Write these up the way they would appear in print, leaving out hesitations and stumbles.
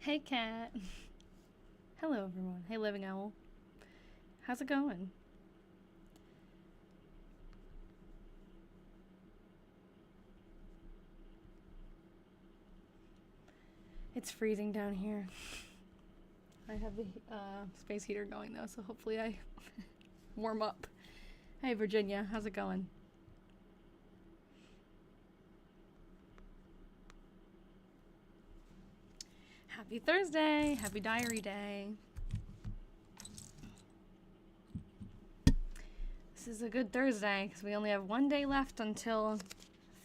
Hey, Kat. Hello, everyone. Hey, Living Owl. How's it going? It's freezing down here. I have the space heater going, though, so hopefully I warm up. Hey, Virginia. How's it going? Happy Thursday. Happy diary day. This is a good Thursday because we only have one day left until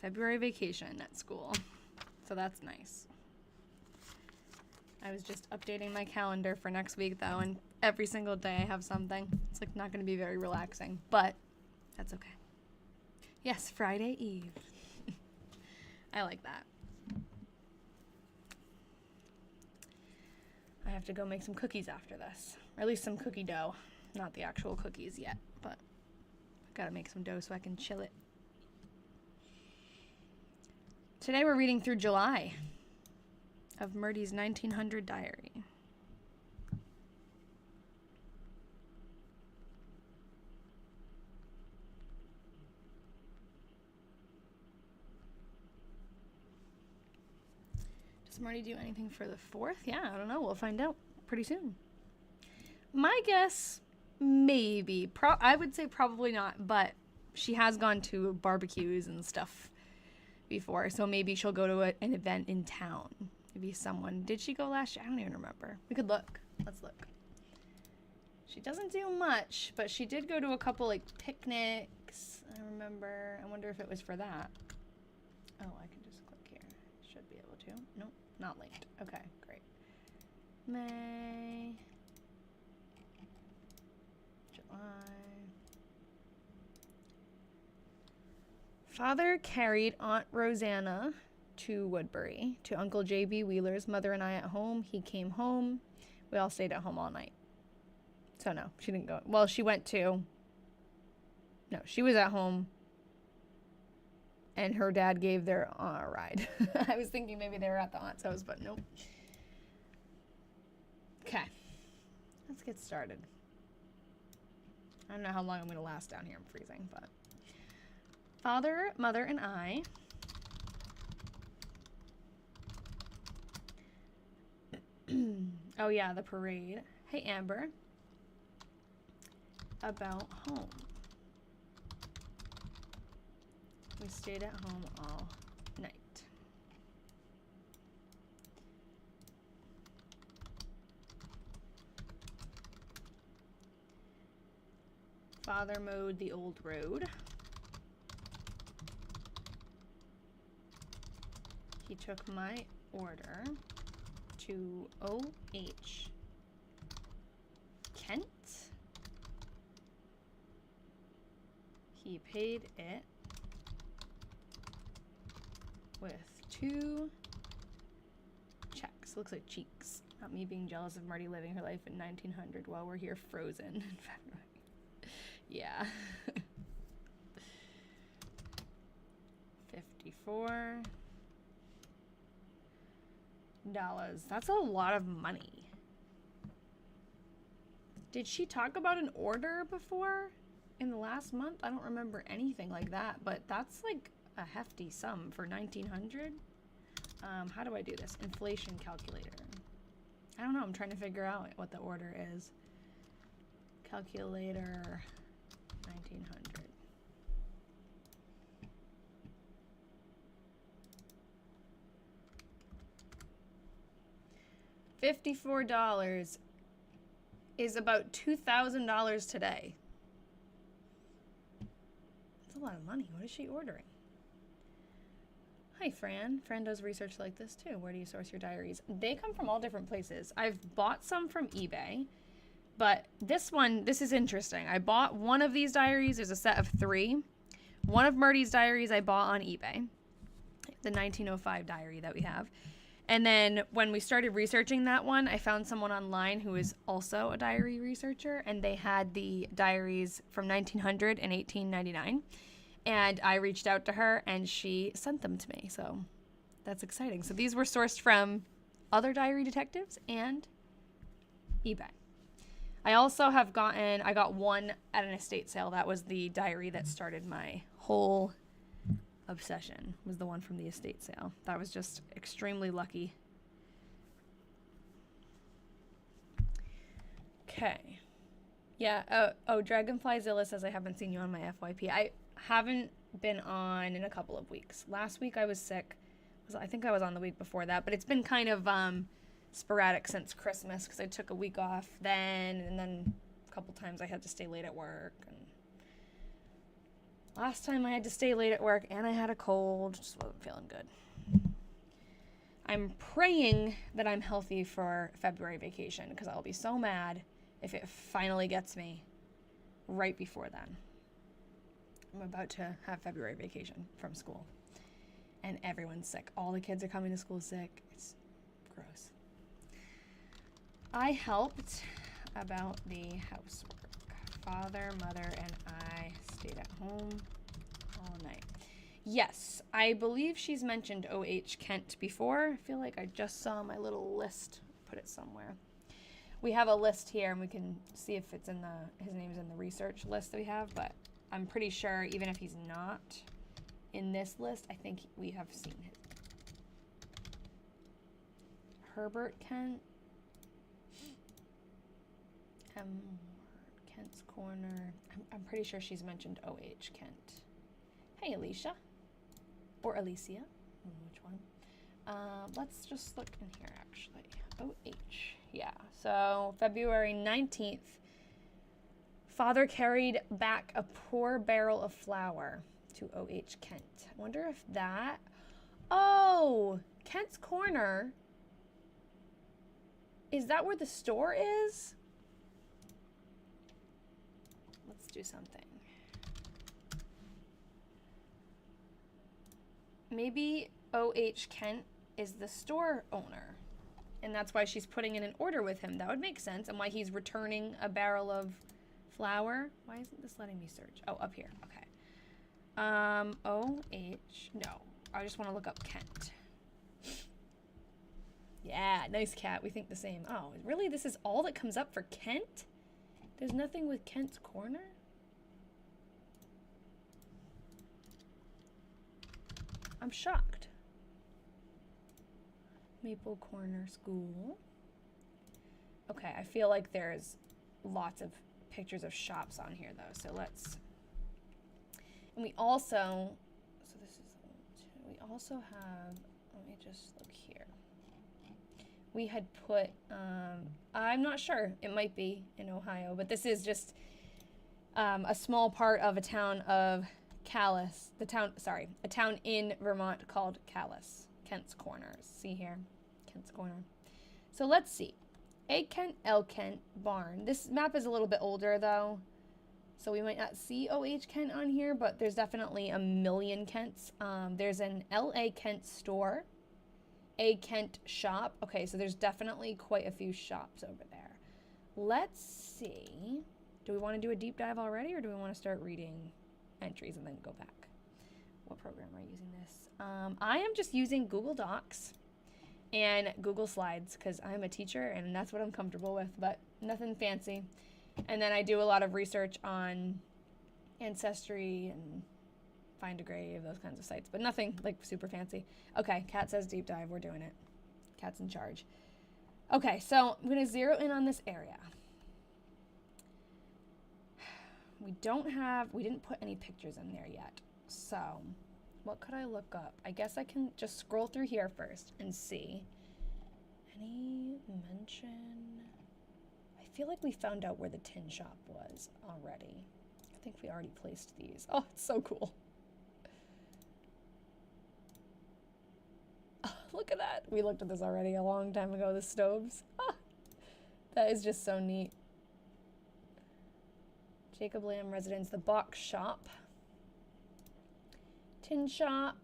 February vacation at school. So that's nice. I was just updating my calendar for next week, though, and every single day I have something. It's like not going to be very relaxing, but that's okay. Yes, Friday Eve. I like that. I have to go make some cookies after this, or at least some cookie dough. Not the actual cookies yet, but I've got to make some dough so I can chill it. Today we're reading through July of Myrtie's 1900 diary. Does Myrtie do anything for the 4th? Yeah, I don't know. We'll find out pretty soon. My guess, maybe. I would say probably not, but she has gone to barbecues and stuff before, so maybe she'll go to an event in town. Maybe someone. Did she go last year? I don't even remember. We could look. Let's look. She doesn't do much, but she did go to a couple, like, picnics. I remember. I wonder if it was for that. Oh, I can just click here. Should be able to. Nope, not linked. Okay, great. May. July. Father carried Aunt Rosanna to Woodbury, to Uncle J.B. Wheeler's, mother and I at home. He came home. We all stayed at home all night. So no, she didn't go. Well, she went to... No, she was at home. And her dad gave their aunt a ride. I was thinking maybe they were at the aunt's house, but nope. Okay. Let's get started. I don't know how long I'm going to last down here. I'm freezing, but... Father, mother, and I... Oh yeah, the parade. Hey Amber. About home. We stayed at home all night. Father mowed the old road. He took my order to O.H. Kent. He paid it with 2 checks. Looks like cheeks. Not me being jealous of Myrtie living her life in 1900 while we're here frozen in February. Yeah. 54 dollars. That's a lot of money. Did she talk about an order before in the last month? I don't remember anything like that, but that's like a hefty sum for 1900. How do I do this? Inflation calculator. I don't know. I'm trying to figure out what the order is. Calculator 1900. $54 is about $2,000 today. That's a lot of money. What is she ordering? Hi, Fran. Fran does research like this too. Where do you source your diaries? They come from all different places. I've bought some from eBay, but this is interesting. I bought one of these diaries. There's a set of 3. One of Myrtie's diaries I bought on eBay, the 1905 diary that we have. And then when we started researching that one, I found someone online who is also a diary researcher, and they had the diaries from 1900 and 1899. And I reached out to her, and she sent them to me. So that's exciting. So these were sourced from other diary detectives, and eBay. I also have I got one at an estate sale. That was the diary that started my whole obsession, was the one from the estate sale. That was just extremely lucky. Okay. Yeah. Oh, Dragonflyzilla says I haven't seen you on my FYP. I haven't been on in a couple of weeks. Last week I was sick. I think I was on the week before that, but it's been kind of sporadic since Christmas because I took a week off then, and then a couple times I had to stay late at work. And last time I had to stay late at work and I had a cold, just wasn't feeling good. I'm praying that I'm healthy for February vacation because I'll be so mad if it finally gets me right before then. I'm about to have February vacation from school and everyone's sick. All the kids are coming to school sick. It's gross. I helped about the housework. Father, mother, and I stayed at home all night. Yes, I believe she's mentioned O.H. Kent before. I feel like I just saw my little list. Put it somewhere. We have a list here, and we can see if it's in his name's in the research list that we have, but I'm pretty sure even if he's not in this list, I think we have seen his. Herbert Kent. Kent's Corner. I'm pretty sure she's mentioned O.H. Kent. Hey, Alicia. Or Alicia. I don't know which one. Let's just look in here, actually. O.H. Yeah. So, February 19th, father carried back a poor barrel of flour to O.H. Kent. I wonder if that... Oh! Kent's Corner. Is that where the store is? Let's do something. Maybe O.H. Kent is the store owner, and that's why she's putting in an order with him. That would make sense, and why he's returning a barrel of flour. Why isn't this letting me search? Oh, up here. Okay. O.H. No, I just want to look up Kent. Yeah, nice cat. We think the same. Oh, really? This is all that comes up for Kent? There's nothing with Kent's Corner? I'm shocked. Maple Corner School. Okay, I feel like there's lots of pictures of shops on here, though. So let's... And we also... So this is... We also have... Let me just look here. We had put... I'm not sure. It might be in Ohio, but this is just a small part of a town of Calais. A town in Vermont called Calais. Kent's Corners. See here? Kent's Corner. So let's see. A Kent, L Kent, Barn. This map is a little bit older, though, so we might not see O.H. Kent on here, but there's definitely a million Kents. There's an L.A. Kent store, A Kent shop. Okay, so there's definitely quite a few shops over there. Let's see. Do we want to do a deep dive already, or do we want to start reading entries and then go back? What program are you using this? I am just using Google Docs and Google Slides because I'm a teacher and that's what I'm comfortable with, but nothing fancy. And then I do a lot of research on Ancestry and Find a Grave, those kinds of sites, but nothing like super fancy. Okay, Kat says deep dive. We're doing it. Kat's in charge. Okay, so I'm going to zero in on this area. We didn't put any pictures in there yet. So what could I look up? I guess I can just scroll through here first and see. Any mention? I feel like we found out where the tin shop was already. I think we already placed these. Oh, it's so cool. Oh, look at that. We looked at this already a long time ago, the stoves. Ah, that is just so neat. Jacob Lamb Residence, the box shop. Tin shop,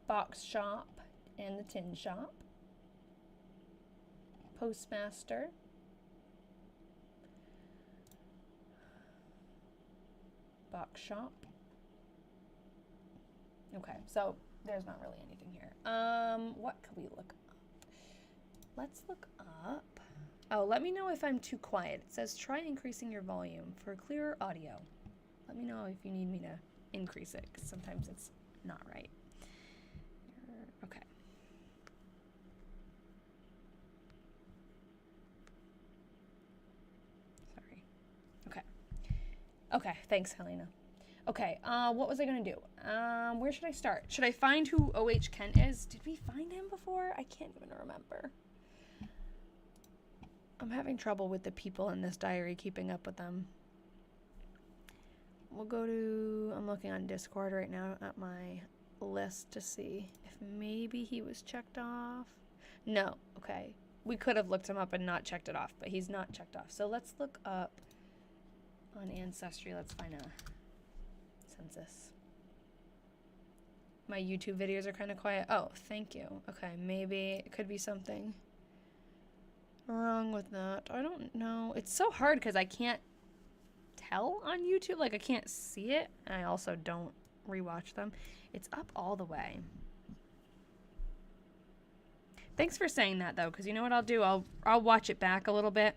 box shop, and the tin shop. Postmaster. Box shop. Okay, so there's not really anything here. What could we look up? Let's look up. Oh, let me know if I'm too quiet. It says try increasing your volume for clearer audio. Let me know if you need me to increase it, because sometimes it's not right. Okay. Sorry. Okay. Okay, thanks, Helena. Okay, what was I gonna do? Where should I start? Should I find who O.H. Kent is? Did we find him before? I can't even remember. I'm having trouble with the people in this diary, keeping up with them. We'll go to, I'm looking on Discord right now at my list to see if maybe he was checked off. No, okay. We could have looked him up and not checked it off, but he's not checked off. So let's look up on Ancestry. Let's find a census. My YouTube videos are kind of quiet. Oh, thank you. Okay, maybe it could be something wrong with that. I don't know. It's so hard because I can't tell on YouTube. Like, I can't see it. And I also don't rewatch them. It's up all the way. Thanks for saying that, though, because you know what I'll do? I'll watch it back a little bit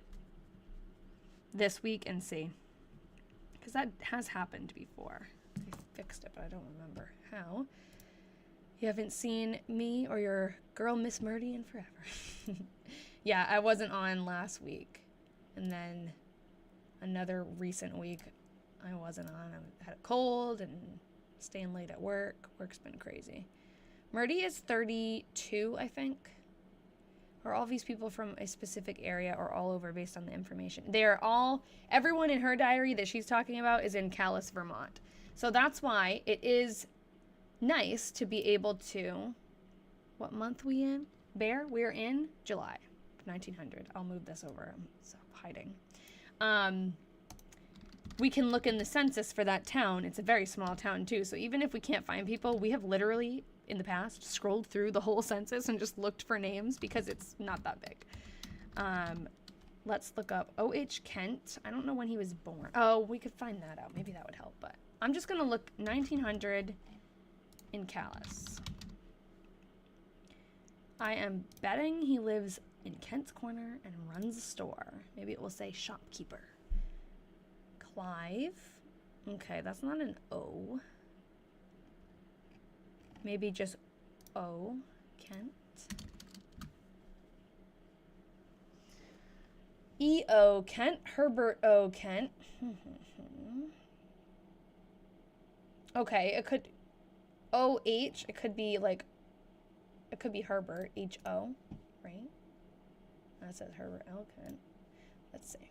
this week and see. Because that has happened before. They fixed it, but I don't remember how. You haven't seen me or your girl, Miss Myrtie, in forever. Yeah, I wasn't on last week. And then another recent week, I wasn't on. I had a cold and staying late at work. Work's been crazy. Myrtie is 32, I think. Are all these people from a specific area or all over based on the information? They are all, everyone in her diary that she's talking about is in Calais, Vermont. So that's why it is nice to be able to, what month we in? Bear? We're in July 1900. I'll move this over. I'm so hiding. We can look in the census for that town. It's a very small town too. So even if we can't find people, we have literally in the past scrolled through the whole census and just looked for names because it's not that big. Let's look up O.H. Kent. I don't know when he was born. Oh, we could find that out. Maybe that would help. But I'm just going to look 1900 in Calais. I am betting he lives in Kent's Corner and runs a store. Maybe it will say shopkeeper. Clive. Okay, that's not an O. Maybe just O. Kent. E.O. Kent. Herbert O. Kent. Okay, it could... O.H. It could be like... It could be Herbert. H-O. Right? That says Herbert L. Kent. Let's see.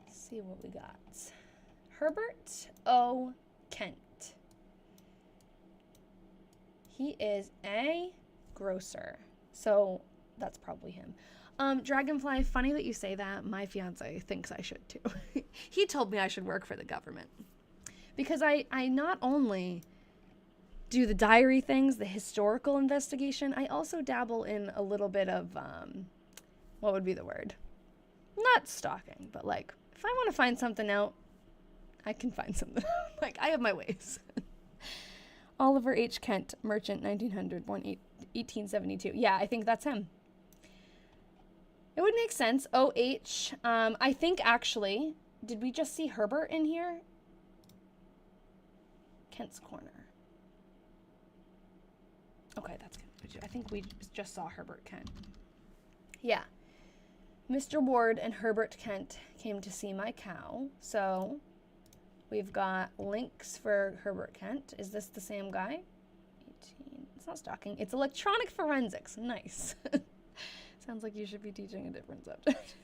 Let's see what we got. Herbert O. Kent. He is a grocer. So that's probably him. Dragonfly, funny that you say that. My fiance thinks I should too. He told me I should work for the government. Because I not only do the diary things, the historical investigation, I also dabble in a little bit of, what would be the word? Not stalking, but like, if I want to find something out, I can find something. Like, I have my ways. Oliver H. Kent, merchant, 1900, born 1872. Yeah, I think that's him. It would make sense. O.H. I think actually, did we just see Herbert in here? Kent's Corner. Okay, that's good. I think we just saw Herbert Kent. Yeah. Mr. Ward and Herbert Kent came to see my cow. So we've got links for Herbert Kent. Is this the same guy? 18. It's not stalking. It's electronic forensics. Nice. Sounds like you should be teaching a different subject.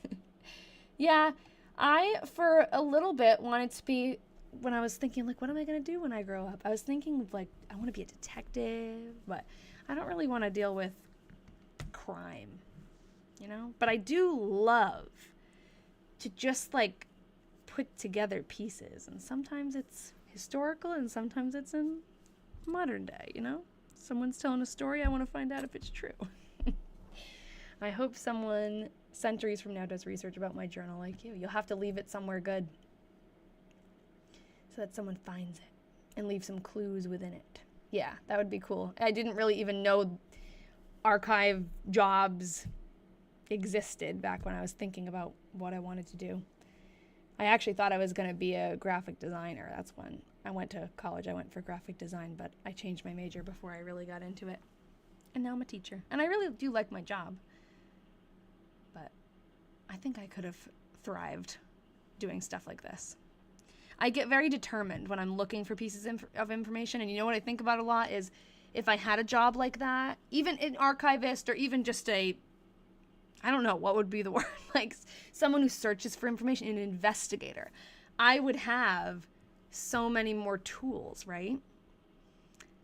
Yeah, I, for a little bit, wanted to be, when I was thinking, like, what am I going to do when I grow up? I was thinking, like, I want to be a detective, but I don't really want to deal with crime, you know? But I do love to just, like, put together pieces. And sometimes it's historical and sometimes it's in modern day, you know? Someone's telling a story, I want to find out if it's true. I hope someone centuries from now does research about my journal like you. You'll have to leave it somewhere good so that someone finds it and leave some clues within it. Yeah, that would be cool. I didn't really even know archive jobs existed back when I was thinking about what I wanted to do. I actually thought I was going to be a graphic designer. That's when I went to college. I went for graphic design, but I changed my major before I really got into it. And now I'm a teacher. And I really do like my job. But I think I could have thrived doing stuff like this. I get very determined when I'm looking for pieces of information. And you know what I think about a lot is if I had a job like that, even an archivist or even just I don't know, what would be the word? Like someone who searches for information, an investigator. I would have so many more tools, right?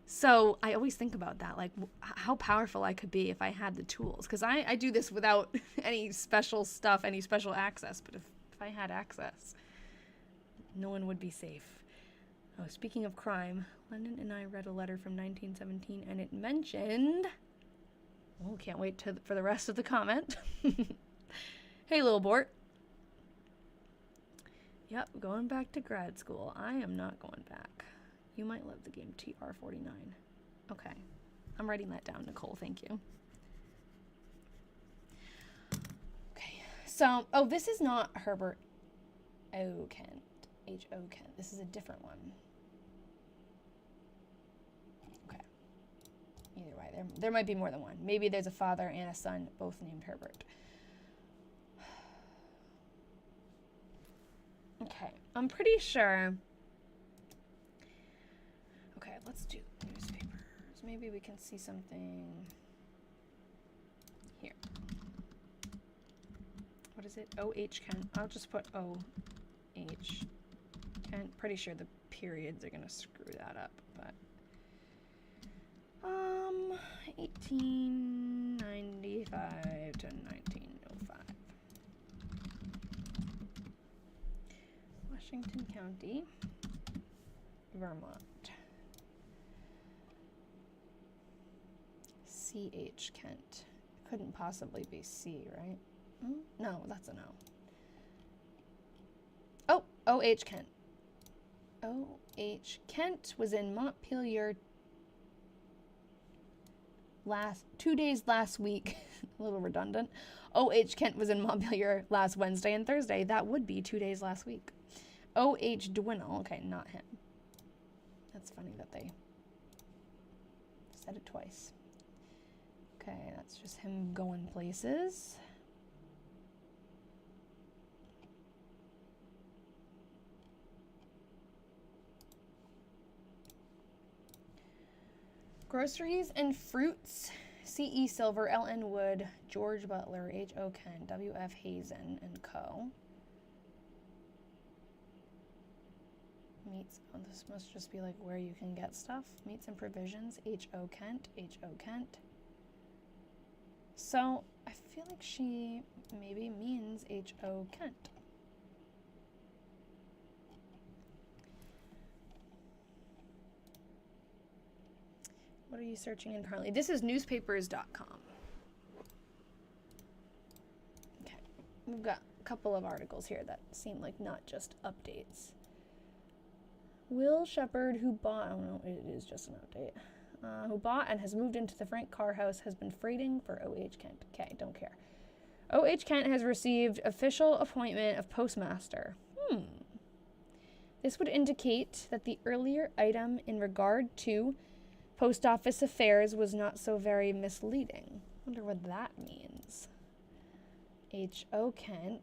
So I always think about that, like how powerful I could be if I had the tools. Because I do this without any special stuff, any special access. But if I had access, no one would be safe. Oh, speaking of crime, Lennon and I read a letter from 1917, and it mentioned... Oh, can't wait for the rest of the comment. Hey, little Bort. Yep, going back to grad school. I am not going back. You might love the game TR49. Okay. I'm writing that down, Nicole. Thank you. Okay. So, oh, this is not Herbert O. Kent. H.O. Kent. This is a different one. Either way, there might be more than one. Maybe there's a father and a son, both named Herbert. Okay, I'm pretty sure. Okay, let's do newspapers. Maybe we can see something here. What is it? O.H. Kent. I'll just put O.H. Kent. Pretty sure the periods are going to screw that up, but... 1895 to 1905. Washington County, Vermont. C.H. Kent. Couldn't possibly be C, right? No, that's a no. Oh, O.H. Kent. O.H. Kent was in Montpelier 2 days last week. A little redundant. O.H. Kent was in Montpelier last Wednesday and Thursday. That would be 2 days last week. O.H. Dwinnell. Okay, not him. That's funny that they said it twice. Okay, that's just him going places. Groceries and fruits. C.E. Silver, L.N. Wood, George Butler, H.O. Kent, W.F. Hazen, and Co. Meats. Oh, this must just be like where you can get stuff. Meats and provisions. H.O. Kent, H.O. Kent. So I feel like she maybe means H.O. Kent. What are you searching in currently? This is newspapers.com. Okay. We've got a couple of articles here that seem like not just updates. Will Shepard, who bought... Oh, no, it is just an update. Who bought and has moved into the Frank Carr house, has been freighting for O.H. Kent. Okay, don't care. O.H. Kent has received official appointment of postmaster. This would indicate that the earlier item in regard to post office affairs was not so very misleading. Wonder what that means. H.O. Kent.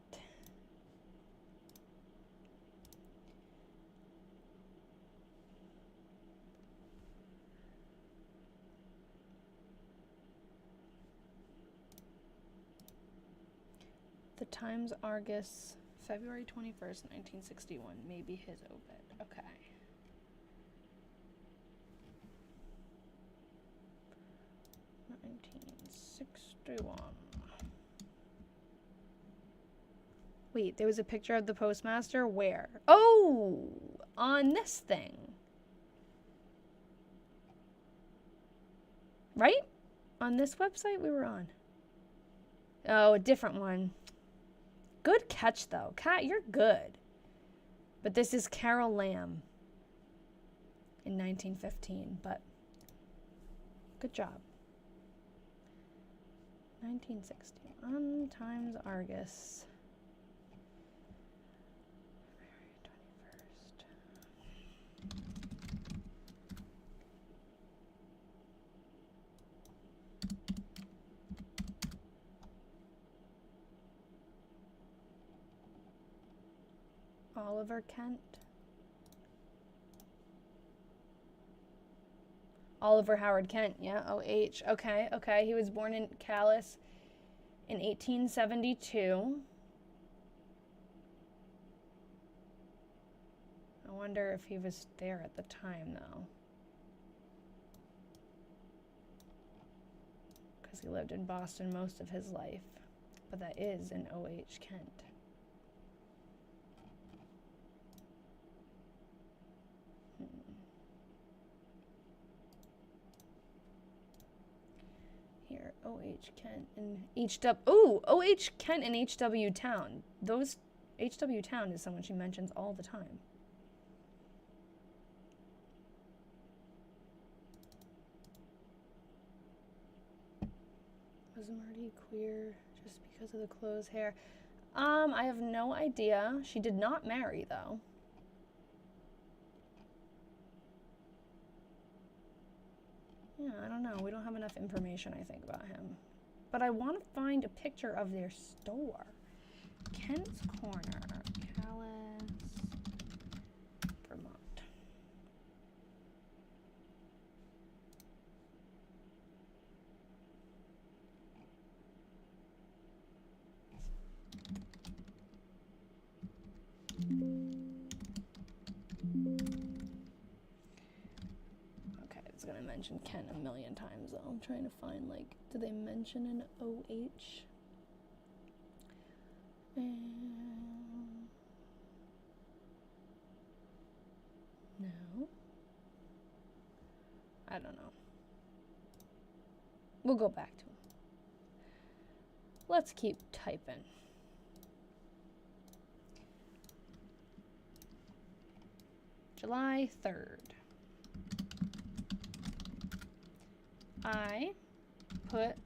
The Times Argus, February 21st, 1961. Maybe his obit. Okay. Wait, there was a picture of the postmaster? Where? Oh, on this thing. Right? On this website we were on. Oh, a different one. Good catch, though. Kat, you're good. But this is Carol Lamb in 1915, but good job. 1961 times Argus. Oliver Kent. Oliver Howard Kent, yeah, O-H. Okay, okay. He was born in Calais in 1872. I wonder if he was there at the time, though. Because he lived in Boston most of his life. But that is an O-H Kent. Here, O.H. Kent and H.W. Oh, O.H. Kent and H.W. Town. Those H.W. Town is someone she mentions all the time. Was Myrtie queer just because of the clothes, hair? I have no idea. She did not marry, though. Yeah, I don't know. We don't have enough information, I think, about him. But I want to find a picture of their store. Kent's Corner, Calais, Vermont. Going to mention Kent a million times, though. I'm trying to find, like, do they mention an O-H? No. I don't know. We'll go back to him. Let's keep typing. July 3rd. I put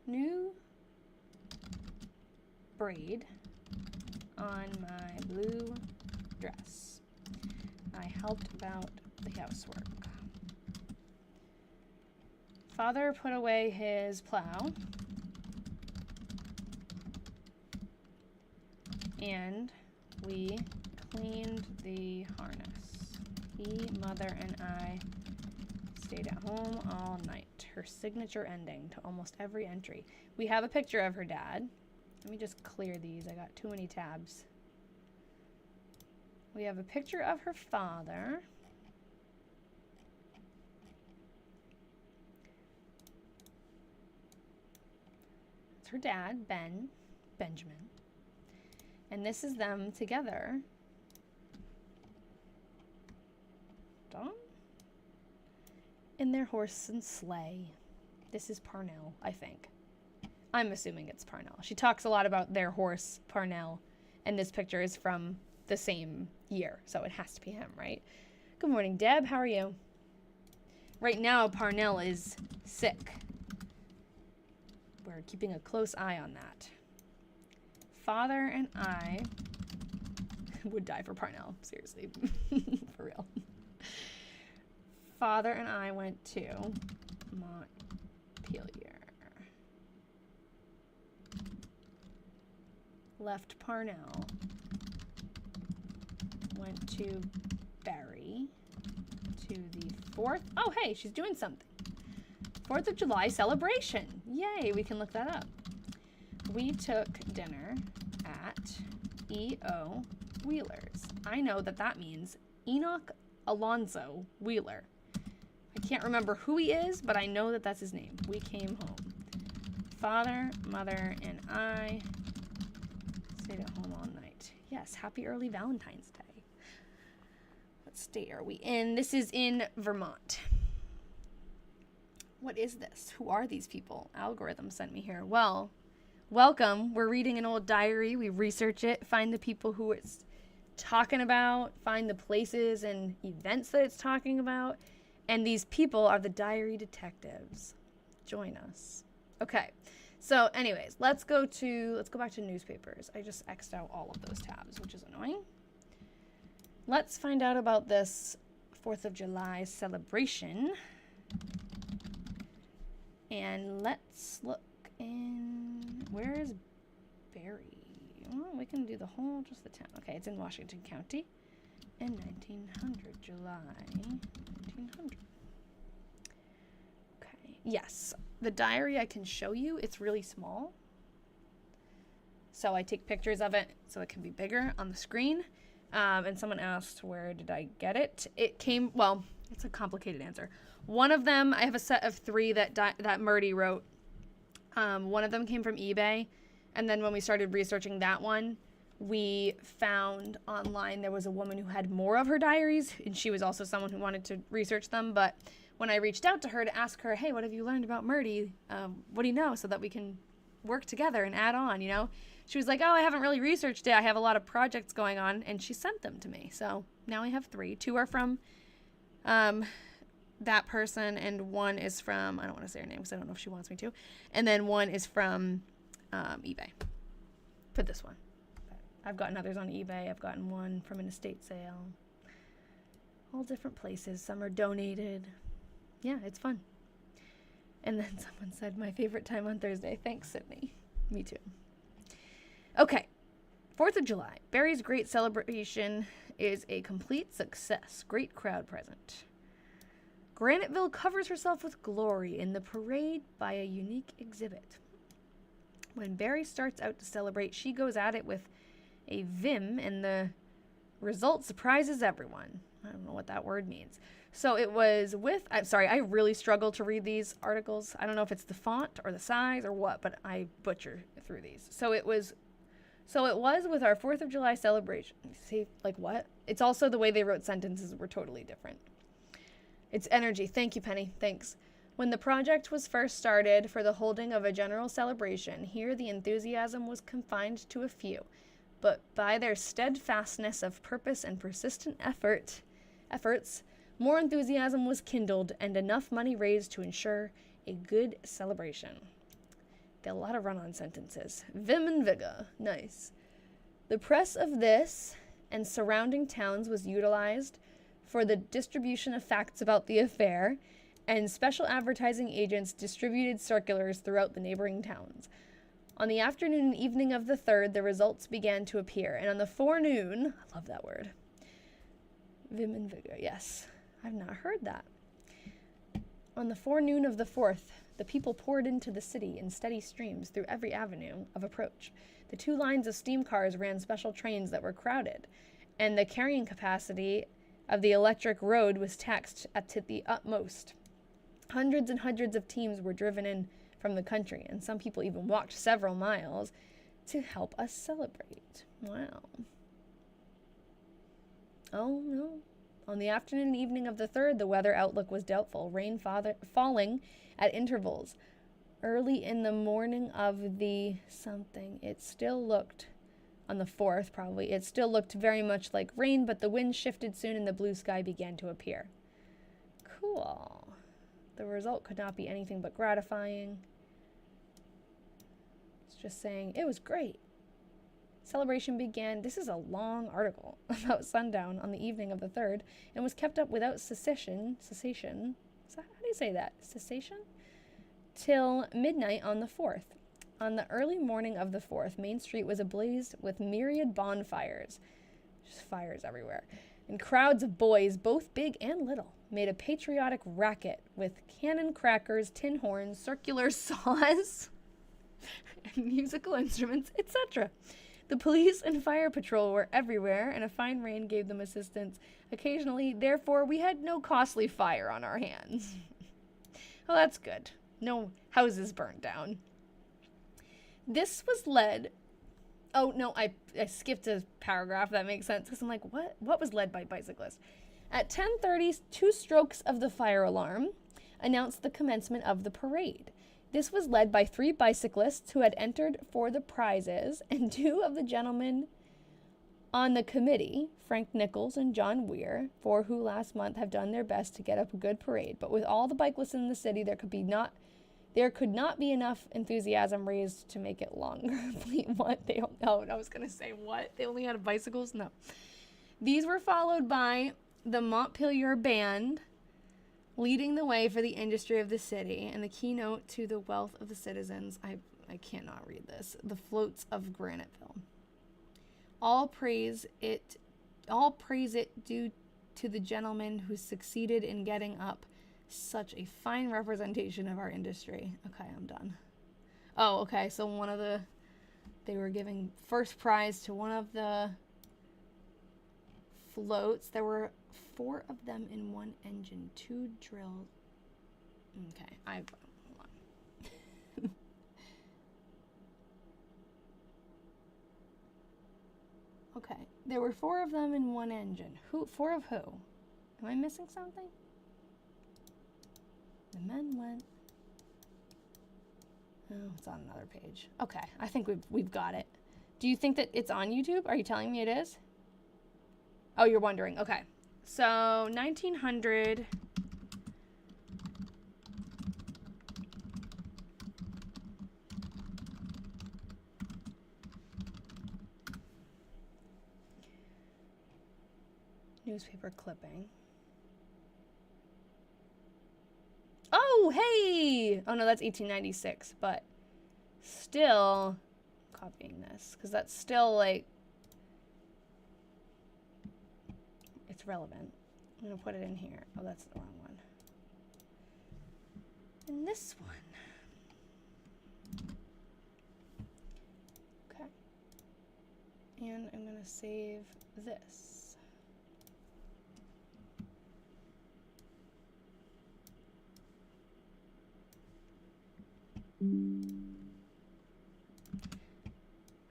new braid on my blue dress. I helped about the housework. Father put away his plow and we cleaned the harness. He, Mother, and I stayed at home all night. Her signature ending to almost every entry. We have a picture of her dad. Let me just clear these. I got too many tabs. We have a picture of her father. It's her dad, Benjamin. And this is them together. Done? In their horse and sleigh. This is Parnell, I think. I'm assuming it's Parnell. She talks a lot about their horse, Parnell, and this picture is from the same year, so it has to be him, right? Good morning, Deb. How are you? Right now, Parnell is sick. We're keeping a close eye on that. Father and I would die for Parnell, seriously, for real. Father and I went to Montpelier. Left Parnell. Went to Barry. To the 4th. Oh, hey, she's doing something. 4th of July celebration. Yay, we can look that up. We took dinner at E.O. Wheeler's. I know that that means Enoch Alonzo Wheeler. I can't remember who he is, but I know that that's his name. We came home. Father, Mother, and I stayed at home all night. Yes, happy early Valentine's Day. What state are we in? This is in Vermont. What is this? Who are these people? Algorithm sent me here. Well, welcome. We're reading an old diary. We research it, find the people who it's talking about, find the places and events that it's talking about. And these people are the diary detectives. Join us. Okay. So anyways, let's go back to newspapers. I just X'd out all of those tabs, which is annoying. Let's find out about this 4th of July celebration. And let's look in, where is Barrie? Well, we can do the whole, just the town. Okay, it's in Washington County in 1900, July 1900. Okay, yes. The diary I can show you, it's really small. So I take pictures of it so it can be bigger on the screen. And someone asked, where did I get it? It came, well, it's a complicated answer. One of them, I have a set of 3 that Myrtie wrote. One of them came from eBay. And then when we started researching that one, we found online there was a woman who had more of her diaries. And she was also someone who wanted to research them. But when I reached out to her to ask her, hey, what have you learned about Myrtie? What do you know, so that we can work together and add on, you know? She was like, oh, I haven't really researched it. I have a lot of projects going on. And she sent them to me. So now I have 3. 2 are from that person, and 1 is from, I don't want to say her name because I don't know if she wants me to. And then 1 is from eBay for this one. I've gotten others on eBay. I've gotten 1 from an estate sale. All different places. Some are donated. Yeah, it's fun. And then someone said, my favorite time on Thursday. Thanks, Sydney. Me too. Okay, 4th of July. Barrie's great celebration is a complete success. Great crowd present. Graniteville covers herself with glory in the parade by a unique exhibit. When Barrie starts out to celebrate, she goes at it with a vim, and the result surprises everyone. I don't know what that word means. So it was with, I'm sorry, I really struggle to read these articles. I don't know if it's the font or the size or what, but I butcher through these. So it was with our 4th of July celebration. See, like what? It's also the way they wrote sentences were totally different. It's energy. Thank you, Penny. Thanks. When the project was first started for the holding of a general celebration, here the enthusiasm was confined to a few. But by their steadfastness of purpose and persistent efforts, more enthusiasm was kindled and enough money raised to ensure a good celebration. Got a lot of run-on sentences. Vim and vigor. Nice. The press of this and surrounding towns was utilized for the distribution of facts about the affair, and special advertising agents distributed circulars throughout the neighboring towns. On the afternoon and evening of the 3rd, the results began to appear, and on the forenoon, I love that word, vim and vigor, yes, I've not heard that. On the forenoon of the 4th, the people poured into the city in steady streams through every avenue of approach. The 2 lines of steam cars ran special trains that were crowded, and the carrying capacity of the electric road was taxed to the utmost. Hundreds and hundreds of teams were driven in from the country, and some people even walked several miles to help us celebrate. Wow. Oh, no. On the afternoon and evening of the 3rd, the weather outlook was doubtful, rain falling at intervals. Early in the morning of the something, it still looked, on the 4th probably, it still looked very much like rain, but the wind shifted soon and the blue sky began to appear. Cool. The result could not be anything but gratifying. It's just saying, it was great. Celebration began, this is a long article, about sundown on the evening of the 3rd, and was kept up without cessation, how do you say that? Cessation? Till midnight on the 4th. On the early morning of the 4th, Main Street was ablaze with myriad bonfires, just fires everywhere, and crowds of boys, both big and little, made a patriotic racket with cannon crackers, tin horns, circular saws, and musical instruments, etc. The police and fire patrol were everywhere, and a fine rain gave them assistance occasionally. Therefore, we had no costly fire on our hands. Well, that's good. No houses burned down. This was led... Oh, no, I skipped a paragraph. That makes sense, because I'm like, what was led by bicyclists? At 10:30, 2 strokes of the fire alarm announced the commencement of the parade. This was led by 3 bicyclists who had entered for the prizes, and 2 of the gentlemen on the committee, Frank Nichols and John Weir, who last month have done their best to get up a good parade. But with all the bicyclists in the city, there There could not be enough enthusiasm raised to make it longer. What? Oh, I was going to say what? They only had bicycles? No. These were followed by the Montpelier Band, leading the way for the industry of the city, and the keynote to the wealth of the citizens. I cannot read this. The floats of Graniteville. All praise it due to the gentleman who succeeded in getting up such a fine representation of our industry. Okay, I'm done. Oh, okay, so they were giving first prize to one of the floats. There were 4 of them in one engine, 2 drilled. Okay, hold on. Okay, there were 4 of them in one engine. 4 of who? Am I missing something? The men went. Oh, it's on another page. Okay, I think we've got it. Do you think that it's on YouTube? Are you telling me it is? Oh, you're wondering. Okay. So, 1900. Newspaper clipping. Oh, hey! Oh, no, that's 1896, but still copying this, because that's still, like, it's relevant. I'm going to put it in here. Oh, that's the wrong one. And this one. Okay. And I'm going to save this.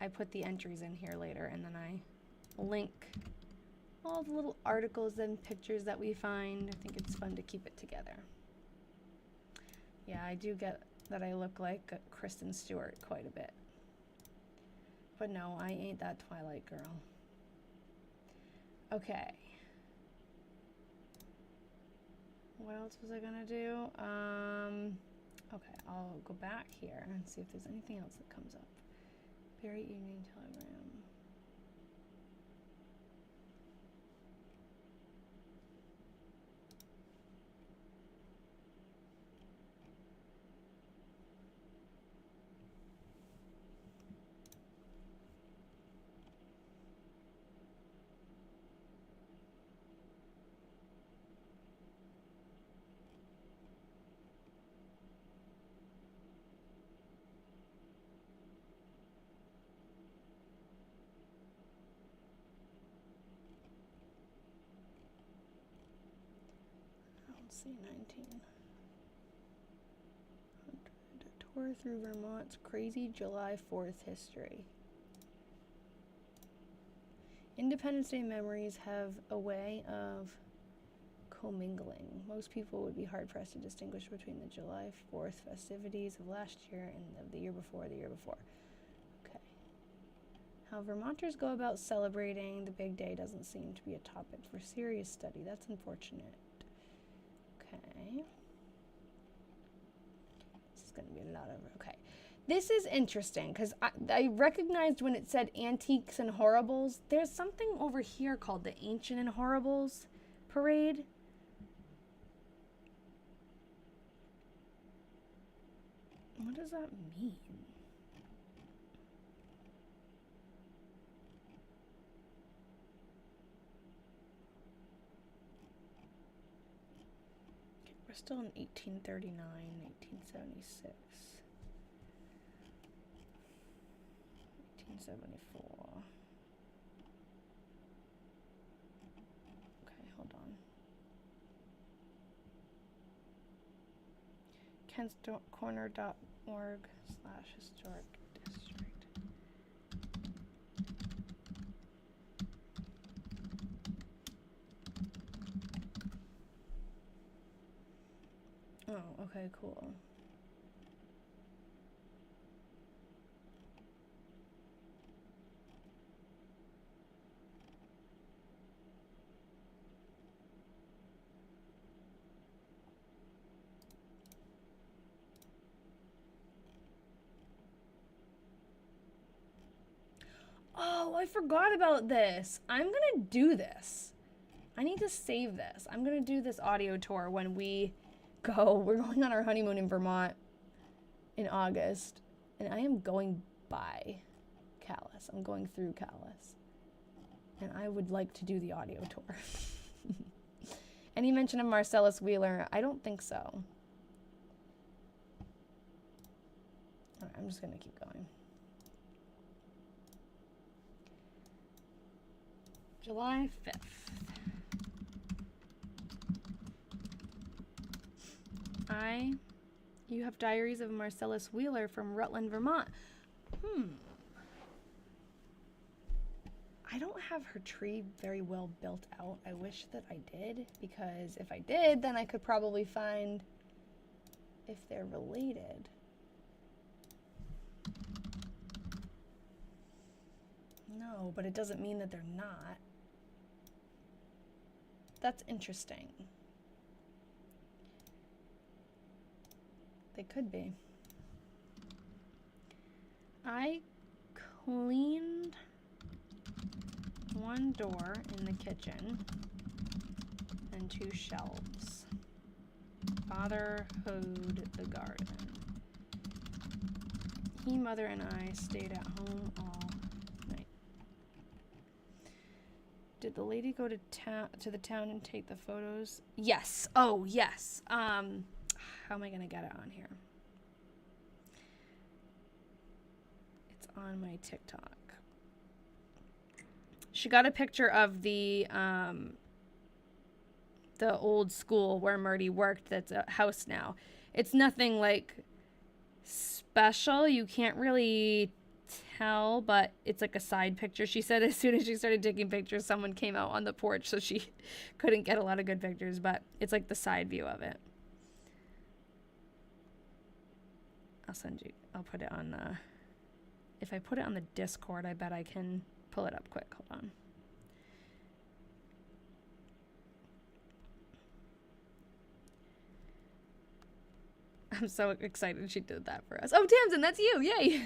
I put the entries in here later, and then I link all the little articles and pictures that we find. I think it's fun to keep it together. Yeah, I do get that I look like Kristen Stewart quite a bit. But no, I ain't that Twilight girl. Okay. What else was I gonna do? Okay, I'll go back here and see if there's anything else that comes up. Barry Evening Telegram. See 1900. A tour through Vermont's crazy July 4th history. Independence Day memories have a way of commingling. Most people would be hard-pressed to distinguish between the July 4th festivities of last year and of the year before. Okay. How Vermonters go about celebrating the big day doesn't seem to be a topic for serious study. That's unfortunate. Okay. This is going to be a lot of... Okay. This is interesting because I recognized when it said Antiques and Horribles. There's something over here called the Ancient and Horribles Parade. What does that mean? We're still in 1839, 1876, 1874. Okay, hold on. kenscorner.org/historic district. Oh, okay, cool. I forgot about this. I'm gonna do this. I need to save this. I'm gonna do this audio tour when we go. We're going on our honeymoon in Vermont in August, and I am going by Calais. I'm going through Calais, and I would like to do the audio tour. Any mention of Marcellus Wheeler? I don't think so. All right, I'm just gonna keep going. July 5th. You have diaries of Marcellus Wheeler from Rutland, Vermont. I don't have her tree very well built out. I wish that I did, because if I did, then I could probably find if they're related. No, but it doesn't mean that they're not. That's interesting. They could be. I cleaned one door in the kitchen and 2 shelves. Father hoed the garden. He, mother, and I stayed at home all night. Did the lady go to the town and take the photos? Yes. Oh, yes. How am I gonna get it on here? It's on my TikTok. She got a picture of the old school where Myrtie worked. That's a house now. It's nothing like special. You can't really tell, but it's like a side picture. She said as soon as she started taking pictures, someone came out on the porch, so she couldn't get a lot of good pictures, but it's like the side view of it. I'll put it on the, if I put it on the Discord, I bet I can pull it up quick. Hold on. I'm so excited she did that for us. Oh, Tamsin, that's you. Yay.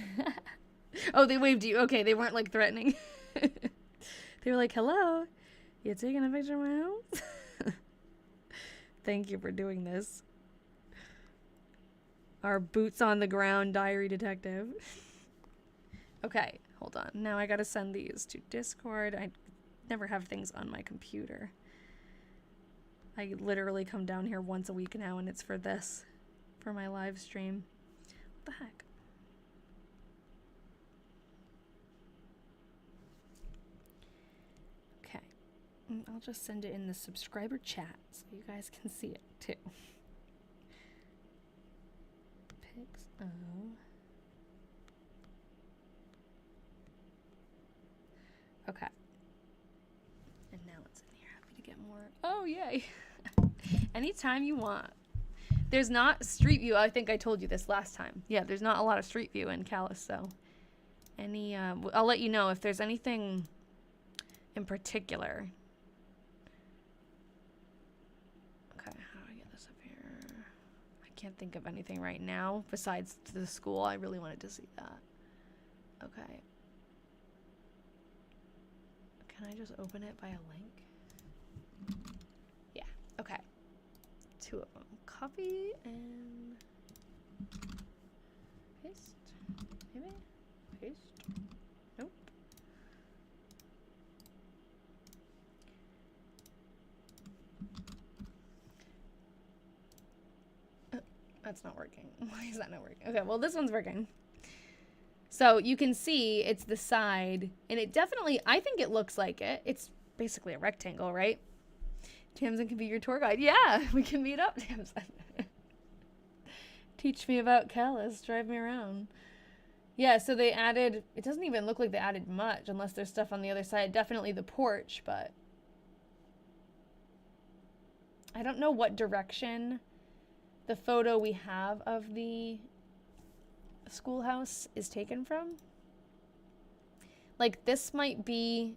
Oh, they waved you. Okay, they weren't like threatening. They were like, hello, you taking a picture of my house? Thank you for doing this. Our boots on the ground diary detective. Okay, hold on. Now I gotta send these to Discord. I never have things on my computer. I literally come down here once a week now, and it's for this, for my live stream. What the heck? Okay, I'll just send it in the subscriber chat so you guys can see it too. Oh. Okay. And now it's in here. Happy to get more. Oh, yay. Anytime you want. There's not Street View. I think I told you this last time. Yeah, there's not a lot of Street View in Calais, so I'll let you know if there's anything in particular. Can't think of anything right now besides the school. I really wanted to see that. Okay. Can I just open it by a link? Yeah. Okay. 2 of them. Copy and paste. Maybe? Paste? Nope. That's not working. Why is that not working? Okay, well, this one's working. So you can see it's the side, and it definitely, I think it looks like it. It's basically a rectangle, right? Tamsin can be your tour guide. Yeah, we can meet up, Tamsin. Teach me about Calais. Drive me around. Yeah, so they added, it doesn't even look like they added much unless there's stuff on the other side. Definitely the porch, but I don't know what direction the photo we have of the schoolhouse is taken from. Like, this might be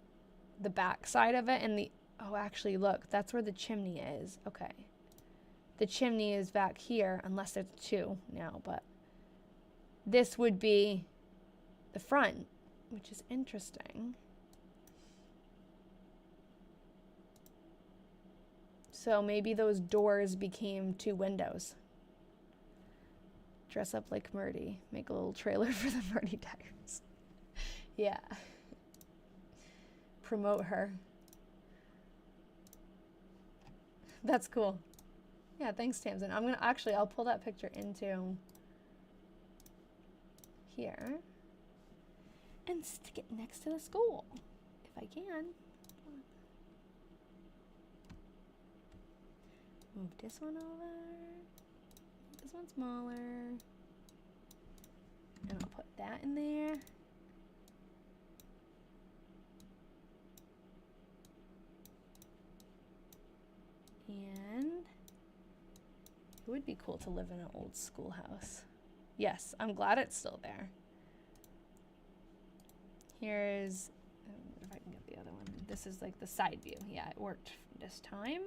the back side of it, and the, oh, actually, look, that's where the chimney is. Okay. The chimney is back here, unless there's 2 now, but this would be the front, which is interesting. So maybe those doors became 2 windows. Dress up like Myrtie. Make a little trailer for the Myrtie Diaries. Yeah. Promote her. That's cool. Yeah, thanks, Tamsin. I'll pull that picture into here and stick it next to the school, if I can. Move this one over. This one's smaller. And I'll put that in there. And it would be cool to live in an old schoolhouse. Yes, I'm glad it's still there. Here's, if I can get the other one. This is like the side view. Yeah, it worked this time.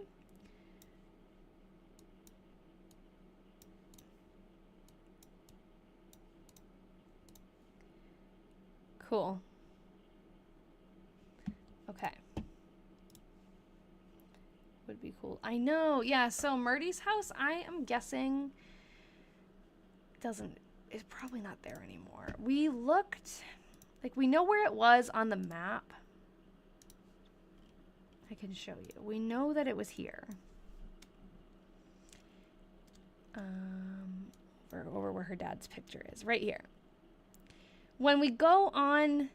Cool. Okay. Would be cool. I know. Yeah, so Myrtie's house, I am guessing is probably not there anymore. We looked, like, we know where it was on the map. I can show you. We know that it was here. Over where her dad's picture is, right here. When we go on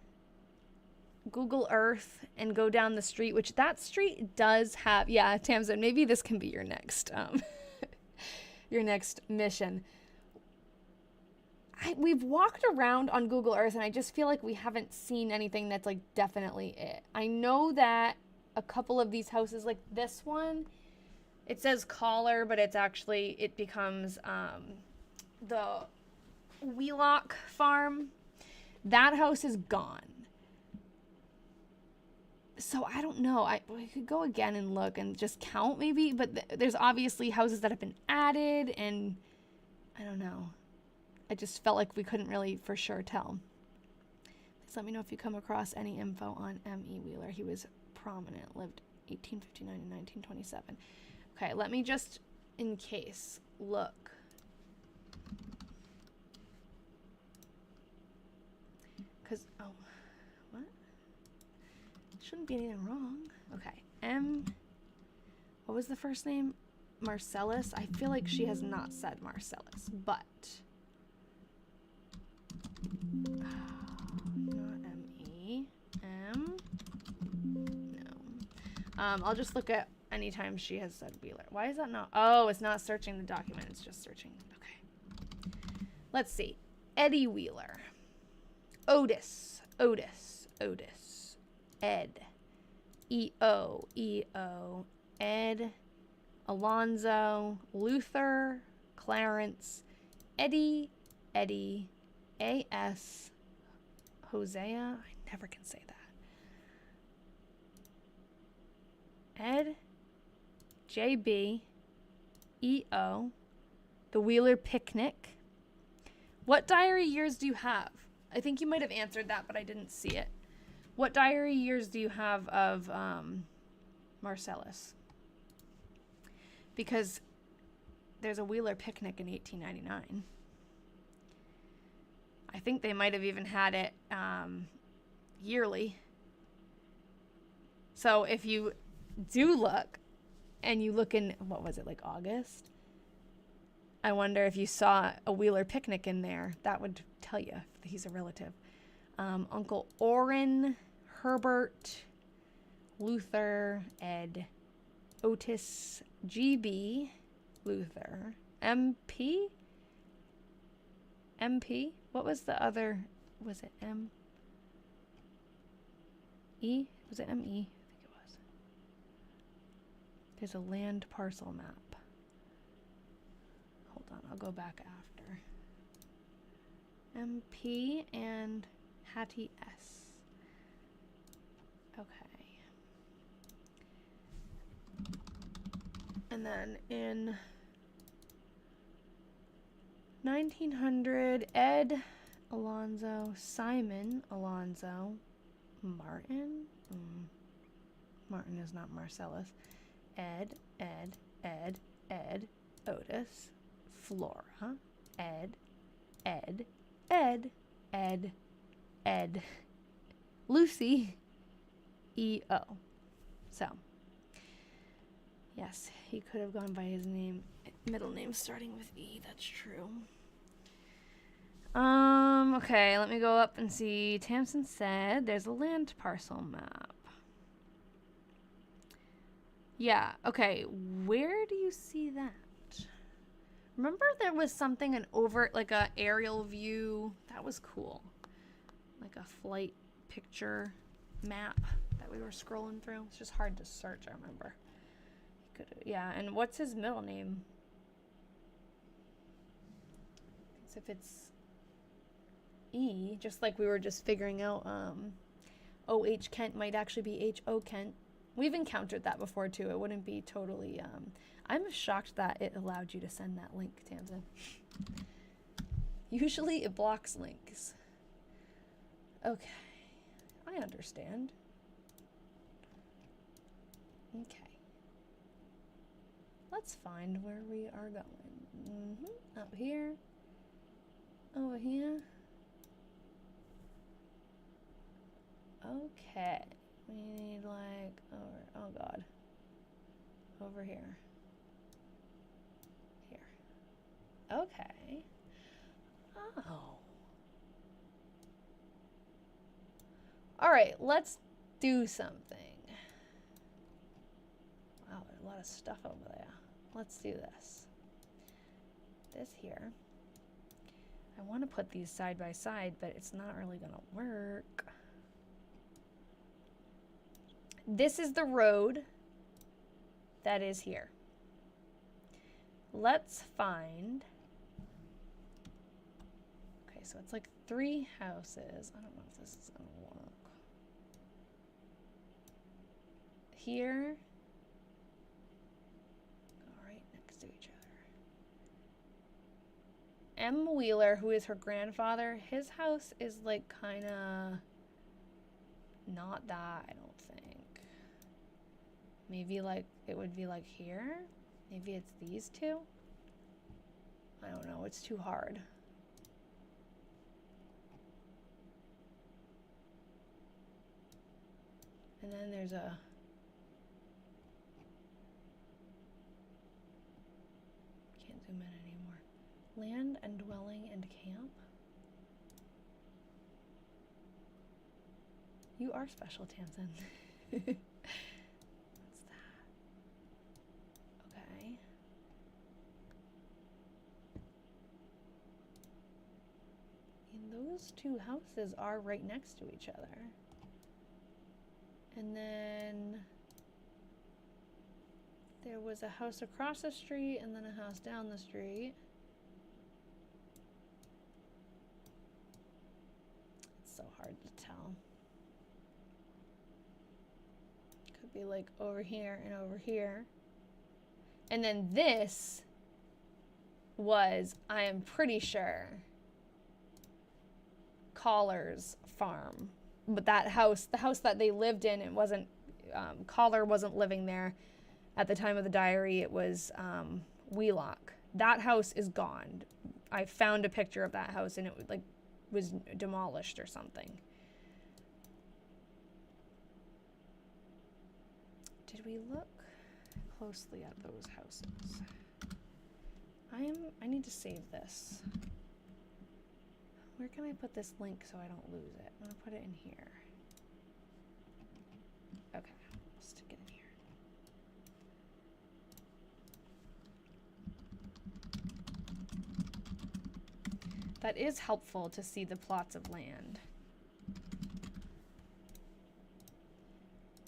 Google Earth and go down the street, which that street does have, yeah, Tamsin, maybe this can be your next, your next mission. We've walked around on Google Earth and I just feel like we haven't seen anything that's like definitely it. I know that a couple of these houses, like this one, it says Collar, but it's actually, it becomes the Wheelock farm. That house is gone. So I don't know. We could go again and look and just count maybe, but there's obviously houses that have been added and I don't know. I just felt like we couldn't really for sure tell. Please let me know if you come across any info on M.E. Wheeler. He was prominent, lived 1859 to 1927. Okay, let me just, in case, look. Because, oh, what? Shouldn't be anything wrong. Okay, what was the first name? Marcellus? I feel like she has not said Marcellus, but... not M-E. M? No. I'll just look at any time she has said Wheeler. Why is that not? Oh, it's not searching the document. It's just searching. Okay. Let's see. Eddie Wheeler. Otis. Ed. E-O. Ed. Alonzo. Luther. Clarence. Eddie. A.S. Hosea. I never can say that. Ed. J.B. E.O. The Wheeler Picnic. What diary years do you have? I think you might have answered that, but I didn't see it. What diary years do you have of Marcellus? Because there's a Wheeler Picnic in 1899. I think they might have even had it yearly. So if you do look, and you look in, what was it, like August? I wonder if you saw a Wheeler Picnic in there. That would tell you if he's a relative. Uncle Orrin, Herbert, Luther, Ed, Otis, G.B., Luther, M.P.? M.P.? What was the other? Was it M? E? Was it M.E.? I think it was. There's a land parcel map. Hold on, I'll go back after. M.P. and Hattie S. Okay. And then in 1900, Ed Alonzo, Simon Alonzo, Martin? Martin is not Marcellus. Ed, Ed, Ed, Ed, Otis, Flora, Ed, Ed, Ed, Ed, Ed, Lucy, E.O. So, yes, he could have gone by his middle name starting with E, that's true. Okay, let me go up and see. Tamsin said there's a land parcel map. Yeah, okay, where do you see that? Remember there was something, like a aerial view? That was cool. Like a flight picture map that we were scrolling through. It's just hard to search, I remember. Yeah, and what's his middle name? So if it's E, just like we were just figuring out, O.H. Kent might actually be H.O. Kent. We've encountered that before, too. It wouldn't be totally, I'm shocked that it allowed you to send that link, Tamsin. Usually it blocks links. Okay. I understand. Okay. Let's find where we are going. Up here. Over here. Okay. We need like oh god. Over here. Here. Okay. Oh. Alright, let's do something. Wow, there's a lot of stuff over there. Let's do this. This here. I want to put these side by side, but it's not really going to work. This is the road that is here. Let's find... Okay, so it's like 3 houses. I don't know if this is going to work. Here. Go right next to each other. M. Wheeler, who is her grandfather, his house is like kind of not that, I don't think. Maybe like it would be like here. Maybe it's these two. I don't know, it's too hard. And then there's a... Can't zoom in anymore. Land and dwelling and camp. You are special, Tamsin. What's that? Okay. And those 2 houses are right next to each other. And then there was a house across the street and then a house down the street. It's so hard to tell. Could be like over here and over here. And then this was, I am pretty sure, Collar's farm. But that house, the house that they lived in, it wasn't, Collar wasn't living there at the time of the diary. It was Wheelock. That house is gone. I found a picture of that house and it was demolished or something. Did we look closely at those houses? I need to save this. Where can I put this link so I don't lose it? I'm gonna put it in here. Okay, I'll stick it in here. That is helpful to see the plots of land.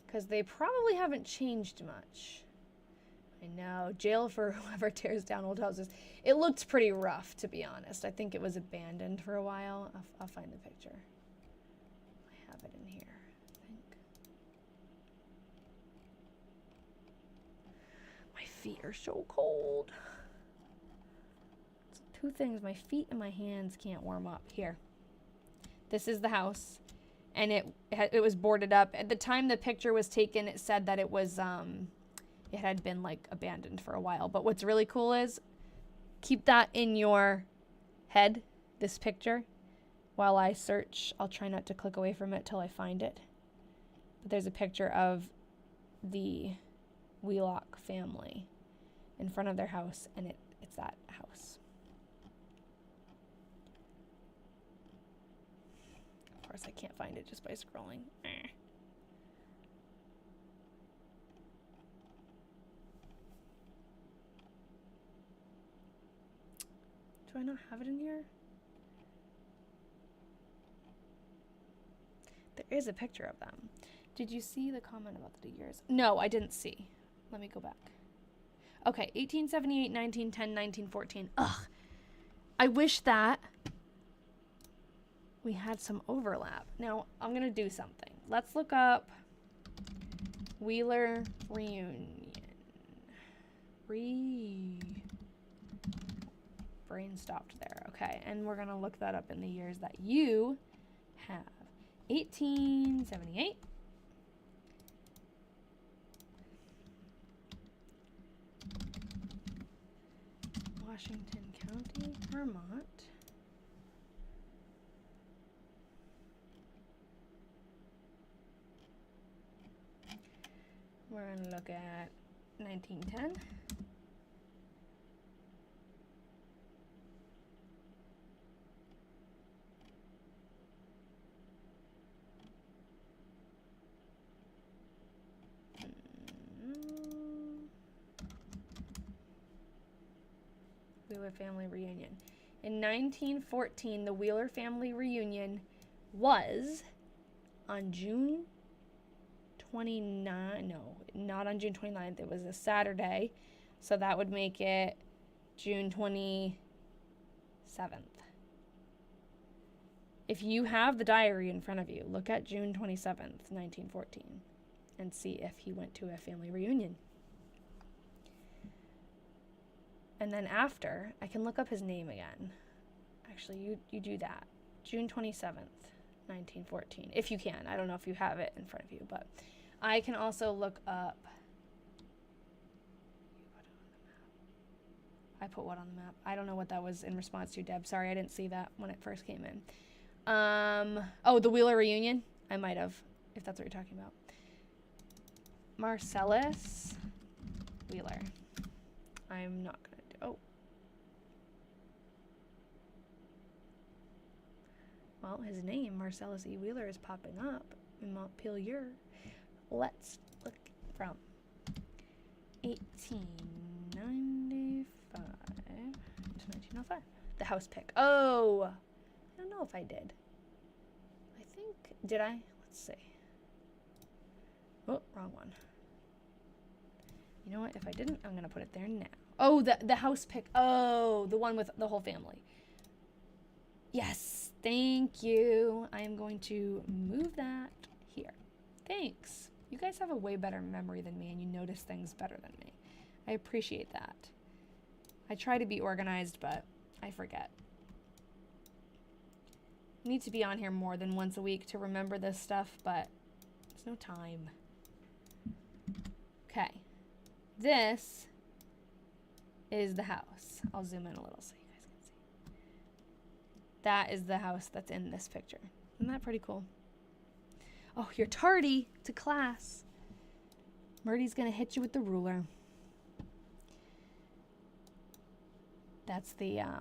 Because they probably haven't changed much. I know, jail for whoever tears down old houses. It looked pretty rough, to be honest. I think it was abandoned for a while. I'll find the picture. I have it in here, I think. My feet are so cold. It's 2 things, my feet and my hands can't warm up. Here. This is the house. And it was boarded up. At the time the picture was taken, it said that it was it had been like abandoned for a while. But what's really cool is keep that in your head, this picture, while I search. I'll try not to click away from it till I find it. But there's a picture of the Wheeler family in front of their house, and it's that house. Of course, I can't find it just by scrolling. Do I not have it in here? There is a picture of them. Did you see the comment about the years? No, I didn't see. Let me go back. Okay, 1878, 1910, 1914. Ugh. I wish that we had some overlap. Now, I'm going to do something. Let's look up Wheeler reunion. Brain stopped there. Okay, and we're going to look that up in the years that you have. 1878. Washington County, Vermont. We're going to look at 1910. Wheeler family reunion. In 1914, the Wheeler family reunion was on June 29th. No, not on June 29th. It was a Saturday, so that would make it June 27th. If you have the diary in front of you, look at June 27th, 1914, and see if he went to a family reunion. And then after, I can look up his name again. Actually, you do that. June 27th, 1914, if you can. I don't know if you have it in front of you, but I can also look up. I put what on the map? I don't know what that was in response to, Deb. Sorry, I didn't see that when it first came in. Oh, the Wheeler reunion? I might have, if that's what you're talking about. Marcellus Wheeler. I'm not going to do... Oh. Well, his name, Marcellus E. Wheeler, is popping up in Montpelier. Let's look from 1895 to 1905. The house pick. Oh! I don't know if I did. I think... Did I? Let's see. Oh, wrong one. You know what? If I didn't, I'm going to put it there now. Oh, the house pick. Oh, the one with the whole family. Yes. Thank you. I am going to move that here. Thanks. You guys have a way better memory than me, and you notice things better than me. I appreciate that. I try to be organized, but I forget. I need to be on here more than once a week to remember this stuff, but there's no time. Okay. This is the house. I'll zoom in a little so you guys can see. That is the house that's in this picture. Isn't that pretty cool? Oh, you're tardy to class. Myrtie's gonna hit you with the ruler. That's the, I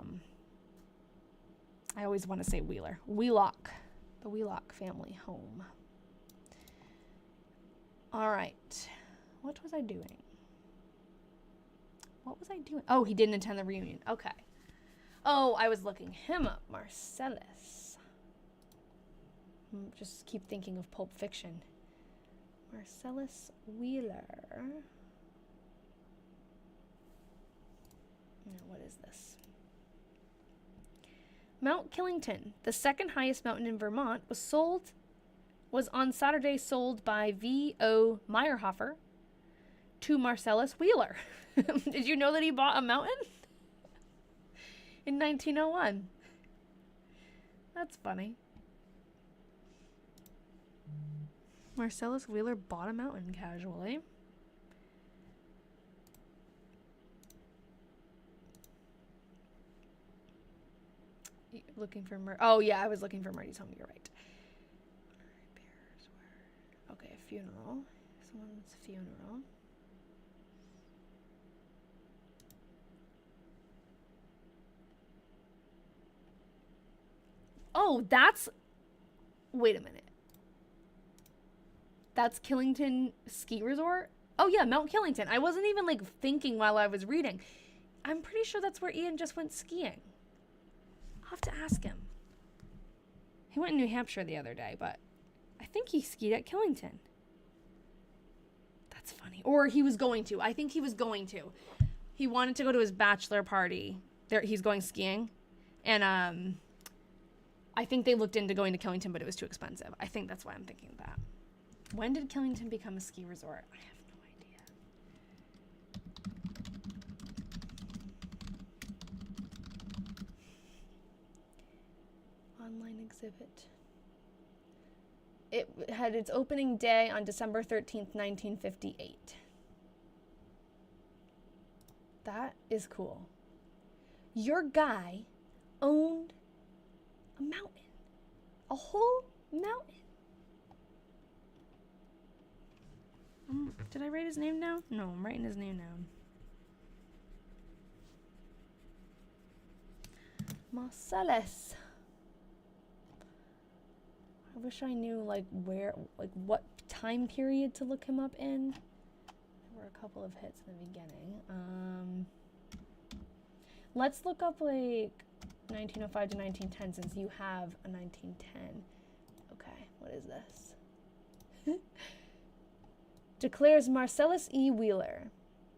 always want to say Wheeler. Wheelock. The Wheelock family home. All right. What was I doing? What was I doing? Oh, he didn't attend the reunion. Okay. Oh, I was looking him up. Marcellus. Just keep thinking of Pulp Fiction. Marcellus Wheeler. Now, what is this? Mount Killington, the second highest mountain in Vermont, was on Saturday sold by V.O. Meyerhofer to Marcellus Wheeler. Did you know that he bought a mountain? In 1901. That's funny. Marcellus Wheeler bought a mountain casually. looking for Oh, yeah, I was looking for Myrtie's home. You're right. Okay, a funeral. Someone's funeral. Oh, that's... Wait a minute. That's Killington Ski Resort? Oh, yeah, Mount Killington. I wasn't even, like, thinking while I was reading. I'm pretty sure that's where Ian just went skiing. I'll have to ask him. He went in New Hampshire the other day, but I think he skied at Killington. That's funny. Or he was going to. I think he was going to. He wanted to go to his bachelor party. There, he's going skiing. And I think they looked into going to Killington, but it was too expensive. I think that's why I'm thinking that. When did Killington become a ski resort? I have no idea. Online exhibit. It had its opening day on December 13th, 1958. That is cool. Your guy owned a mountain. A whole mountain. Did I write his name down? No, I'm writing his name down. Marcellus. I wish I knew, like, where, like, what time period to look him up in. There were a couple of hits in the beginning. Let's look up, like, 1905 to 1910, since you have a 1910. Okay, what is this? Declares Marcellus E. Wheeler.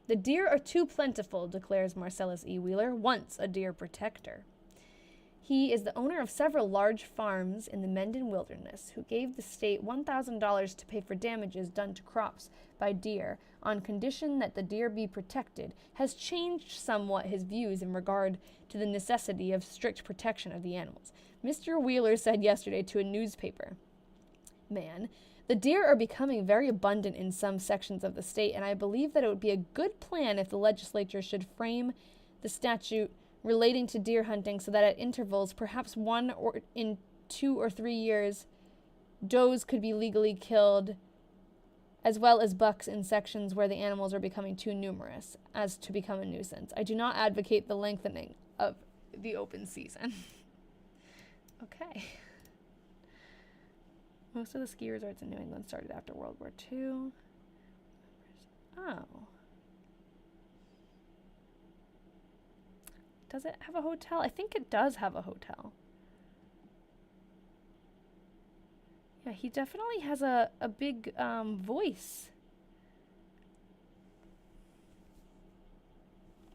The deer are too plentiful, declares Marcellus E. Wheeler, once a deer protector. He is the owner of several large farms in the Mendon Wilderness, who gave the state $1,000 to pay for damages done to crops by deer on condition that the deer be protected, has changed somewhat his views in regard to the necessity of strict protection of the animals. Mr. Wheeler said yesterday to a newspaper, "Man, the deer are becoming very abundant in some sections of the state, and I believe that it would be a good plan if the legislature should frame the statute relating to deer hunting so that at intervals, perhaps one or in 2 or 3 years, does could be legally killed, as well as bucks in sections where the animals are becoming too numerous as to become a nuisance. I do not advocate the lengthening of the open season." Okay. Most of the ski resorts in New England started after World War II. Oh. Does it have a hotel? I think it does have a hotel. Yeah, he definitely has a big voice.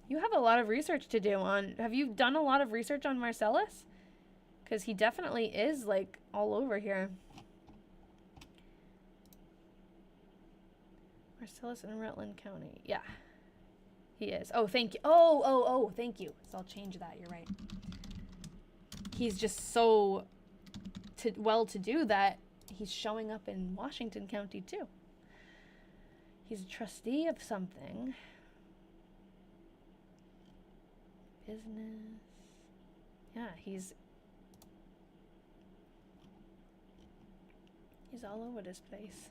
You have a lot of research to do on... Have you done a lot of research on Marcellus? Because he definitely is, like, all over here. Marcellus in Rutland County. Yeah. He is. Oh, thank you. Oh, thank you. So I'll change that. You're right. He's just so well-to-do that he's showing up in Washington County, too. He's a trustee of something. Business. Yeah, he's all over this place.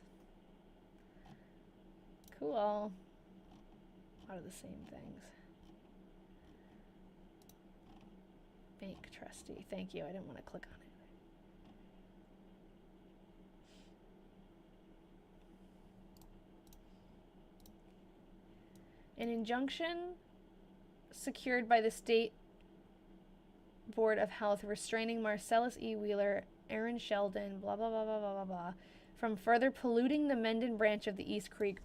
Cool. A lot of the same things. Bank trustee. Thank you. I didn't want to click on it. An injunction secured by the State Board of Health restraining Marcellus E. Wheeler, Aaron Sheldon, blah, blah, blah, blah, blah, blah, blah, from further polluting the Mendon branch of the East Creek.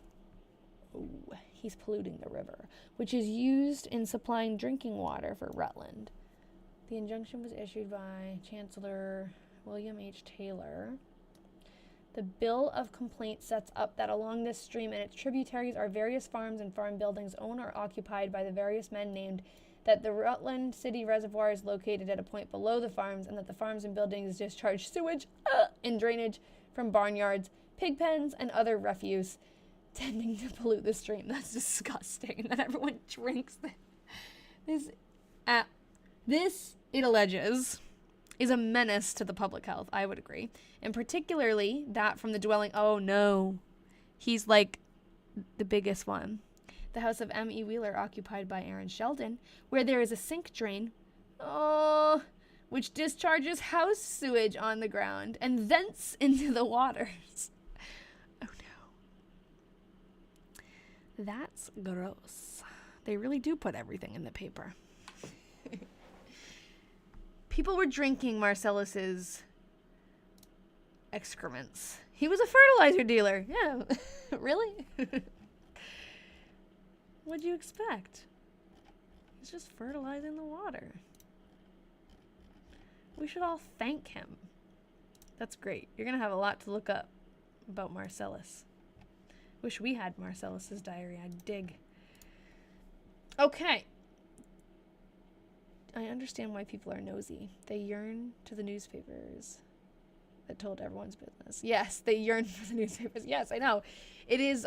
Ooh, he's polluting the river, which is used in supplying drinking water for Rutland. The injunction was issued by Chancellor William H. Taylor. The bill of complaint sets up that along this stream and its tributaries are various farms and farm buildings owned or occupied by the various men named, that the Rutland City Reservoir is located at a point below the farms, and that the farms and buildings discharge sewage and drainage from barnyards, pig pens, and other refuse, tending to pollute the stream. That's disgusting. And then everyone drinks this. This, it alleges, is a menace to the public health. I would agree. And particularly that from the dwelling. Oh, no. He's like the biggest one. The house of M.E. Wheeler, occupied by Aaron Sheldon, where there is a sink drain, which discharges house sewage on the ground and thence into the waters. Oh, no. That's gross. They really do put everything in the paper. People were drinking Marcellus's excrements. He was a fertilizer dealer. Yeah. Really? What'd you expect? He's just fertilizing the water. We should all thank him. That's great. You're going to have a lot to look up about Marcellus. Wish we had Marcellus's diary. I'd dig. Okay. I understand why people are nosy. They yearn to the newspapers that told everyone's business. Yes, they yearn for the newspapers. Yes, I know. It is,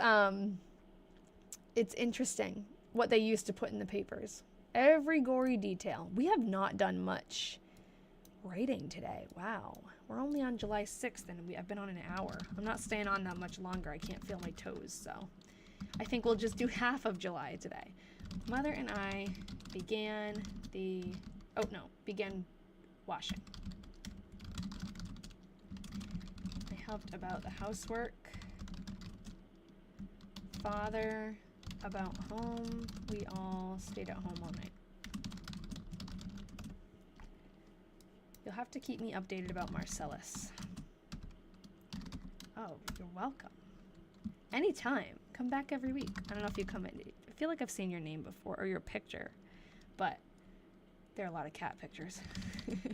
it's interesting what they used to put in the papers. Every gory detail. We have not done much writing today. Wow. We're only on July 6th and I've been on an hour. I'm not staying on that much longer. I can't feel my toes, so I think we'll just do half of July today. Mother and I began washing. I helped about the housework. Father about home. We all stayed at home all night. You'll have to keep me updated about Marcellus. Oh, you're welcome. Anytime. Come back every week. I don't know if you come in. I feel like I've seen your name before or your picture, but there are a lot of cat pictures.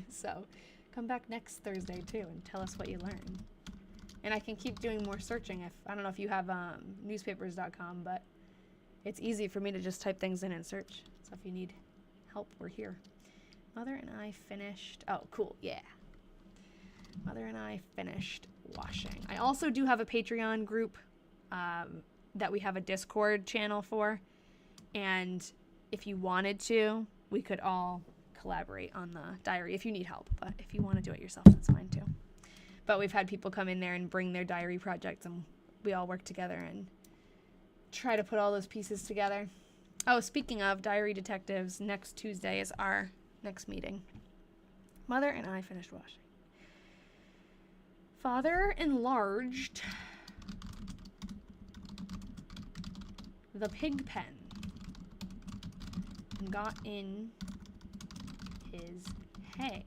So come back next Thursday too and tell us what you learned. And I can keep doing more searching. I don't know if you have newspapers.com, but it's easy for me to just type things in and search. So if you need help, we're here. Mother and I finished. Oh, cool. Yeah. Mother and I finished washing. I also do have a Patreon group that we have a Discord channel for. And if you wanted to, we could all collaborate on the diary if you need help. But if you want to do it yourself, that's fine too. But we've had people come in there and bring their diary projects, and we all work together and try to put all those pieces together. Oh, speaking of diary detectives, next Tuesday is our next meeting. Mother and I finished washing. Father enlarged the pig pen and got in his hay.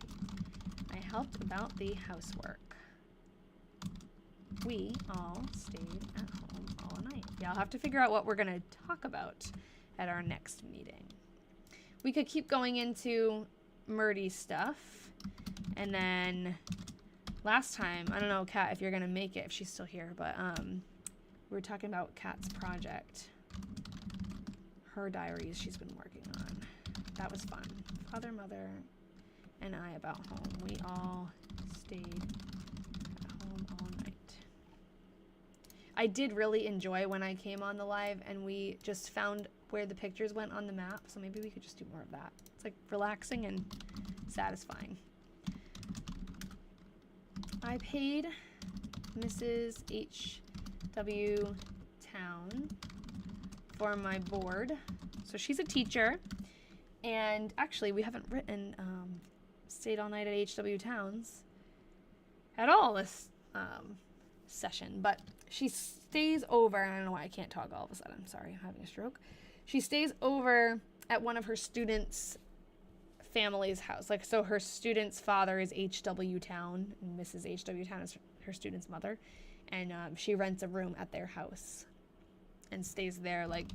I helped about the housework. We all stayed at home all night. Yeah, I'll have to figure out what we're going to talk about at our next meeting. We could keep going into Myrtie's stuff. And then last time, I don't know, Kat, if you're going to make it, if she's still here, but we were talking about Kat's project. Her diaries she's been working on. That was fun. Father, mother, and I about home. We all stayed at home all night. I did really enjoy when I came on the live and we just found where the pictures went on the map, so maybe we could just do more of that. It's like relaxing and satisfying. I paid Mrs. H.W. Town for my board. So she's a teacher, and actually we haven't written stayed all night at H.W. Town's at all this session, but she stays over. I don't know why I can't talk all of a sudden. I'm sorry, I'm having a stroke. She stays over at one of her students' family's house. Like, so her student's father is H.W. Town, and Mrs. H.W. Town is her student's mother, and she rents a room at their house and stays there like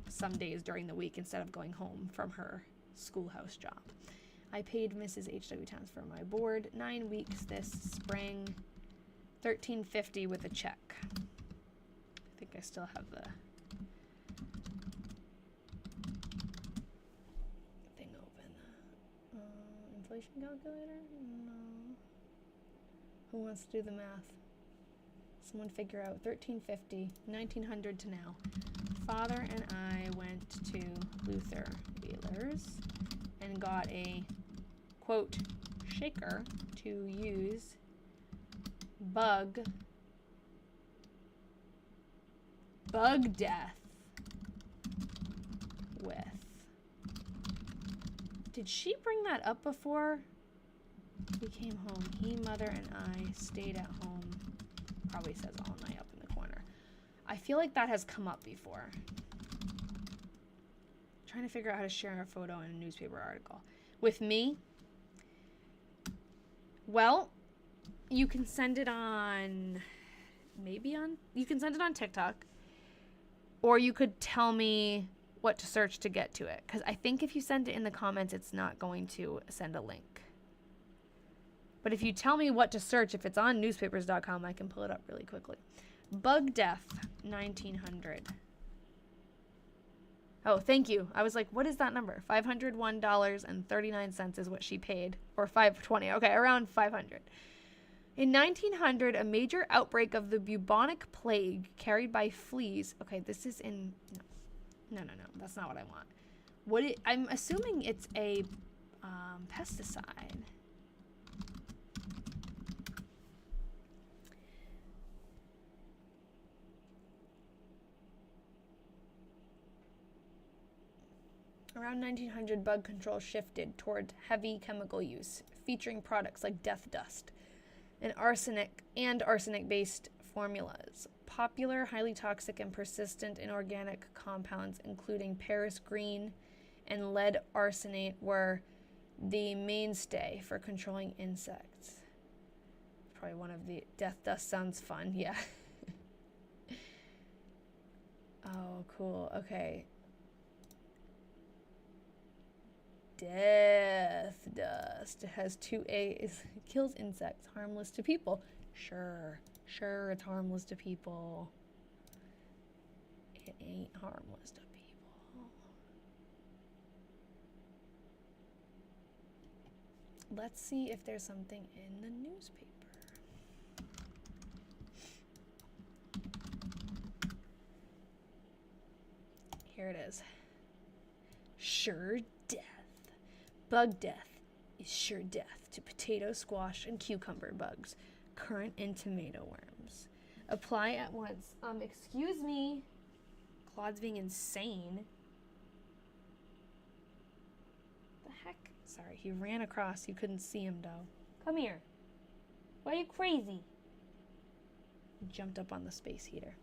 some days during the week instead of going home from her schoolhouse job. I paid Mrs. H.W. Towns for my board 9 weeks this spring, $13.50 with a check. I think I still have the thing open. Inflation calculator? No. Who wants to do the math? Someone figure out $13.50, 1900 to now. Father and I went to Luther Wheeler's and got a, quote, shaker to use bug death with. Did she bring that up before? We came home. He, mother, and I stayed at home. Probably says all night up in the corner. I feel like that has come up before. Trying to figure out how to share a photo in a newspaper article. With me? Well, you can send it on... you can send it on TikTok. Or you could tell me what to search to get to it. Because I think if you send it in the comments, it's not going to send a link. But if you tell me what to search, if it's on newspapers.com, I can pull it up really quickly. Bug Death, 1900. Oh, thank you. I was like, what is that number? $501.39 is what she paid. Or $520. Okay, around $500. In 1900, a major outbreak of the bubonic plague carried by fleas. Okay, this is in... No. That's not what I want. I'm assuming it's a pesticide. Around 1900, bug control shifted toward heavy chemical use, featuring products like death dust and arsenic-based formulas. Popular, highly toxic, and persistent inorganic compounds, including Paris green and lead arsenate, were the mainstay for controlling insects. Probably one of the death dust sounds fun, yeah. Oh, cool. Okay. Death dust. It has 2 A's. It kills insects, harmless to people. Sure, it's harmless to people. It ain't harmless to people. Let's see if there's something in the newspaper. Here it is. Sure death. Bug death is sure death to potato, squash, and cucumber bugs, currant and tomato worms. Apply at once. Excuse me. Claude's being insane. The heck? Sorry, he ran across. You couldn't see him, though. Come here. Why are you crazy? He jumped up on the space heater.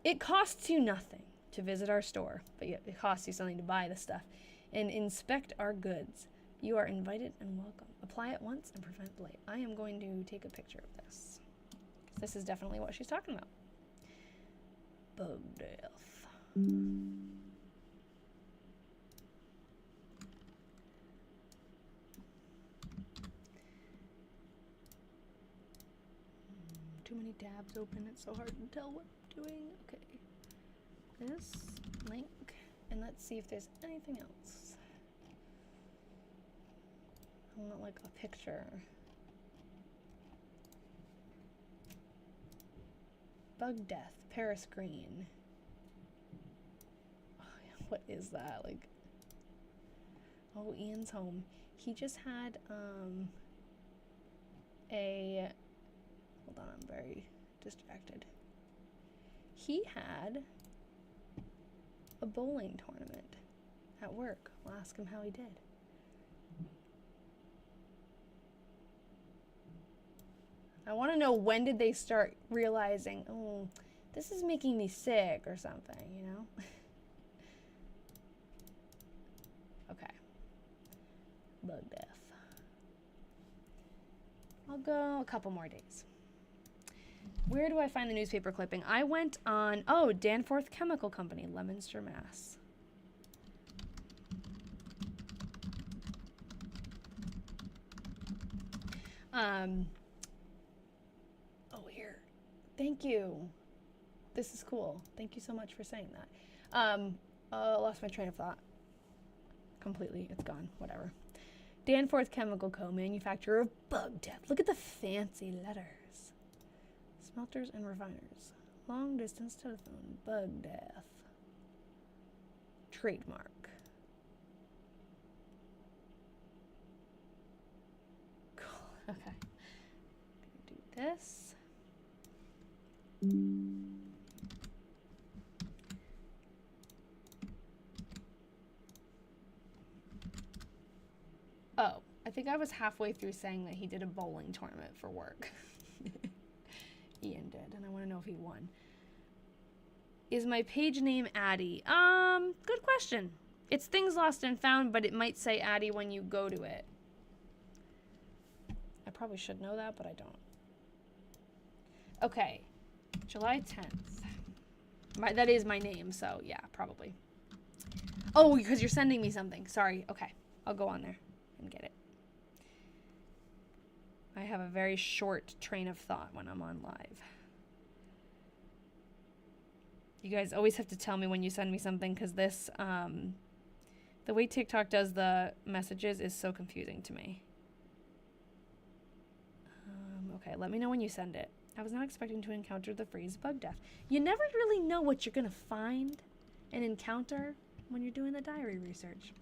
It costs you nothing to visit our store, but yet it costs you something to buy the stuff, and inspect our goods. You are invited and welcome. Apply at once and prevent blight. I am going to take a picture of this. This is definitely what she's talking about. Bug death. Too many tabs open. It's so hard to tell what I'm doing. Okay. This link. And let's see if there's anything else. I want like a picture. Bug death, Paris green. Oh, yeah, what is that? Like, oh, Ian's home. He just had hold on, I'm very distracted. He had a bowling tournament at work. We'll ask him how he did. I want to know, when did they start realizing, oh, this is making me sick or something, you know? Okay. Bug death. I'll go a couple more days. Where do I find the newspaper clipping? I went on, Danforth Chemical Company, Leominster, Mass. Here. Thank you. This is cool. Thank you so much for saying that. I lost my train of thought. Completely. It's gone. Whatever. Danforth Chemical Co., manufacturer of bug death. Look at the fancy letters. Smelters and refiners. Long distance telephone. Bug death. Trademark. Okay. Do this. Oh, I think I was halfway through saying that he did a bowling tournament for work. Ian did, and I want to know if he won. Is my page name Addie? Good question. It's Things Lost and Found, but it might say Addie when you go to it. I probably should know that, but I don't. Okay, July 10th. That is my name, so yeah, probably. Oh, because you're sending me something. Sorry. Okay, I'll go on there and get it. I have a very short train of thought when I'm on live. You guys always have to tell me when you send me something, because this, the way TikTok does the messages is so confusing to me. Okay, let me know when you send it. I was not expecting to encounter the phrase bug death. You never really know what you're going to find and encounter when you're doing the diary research.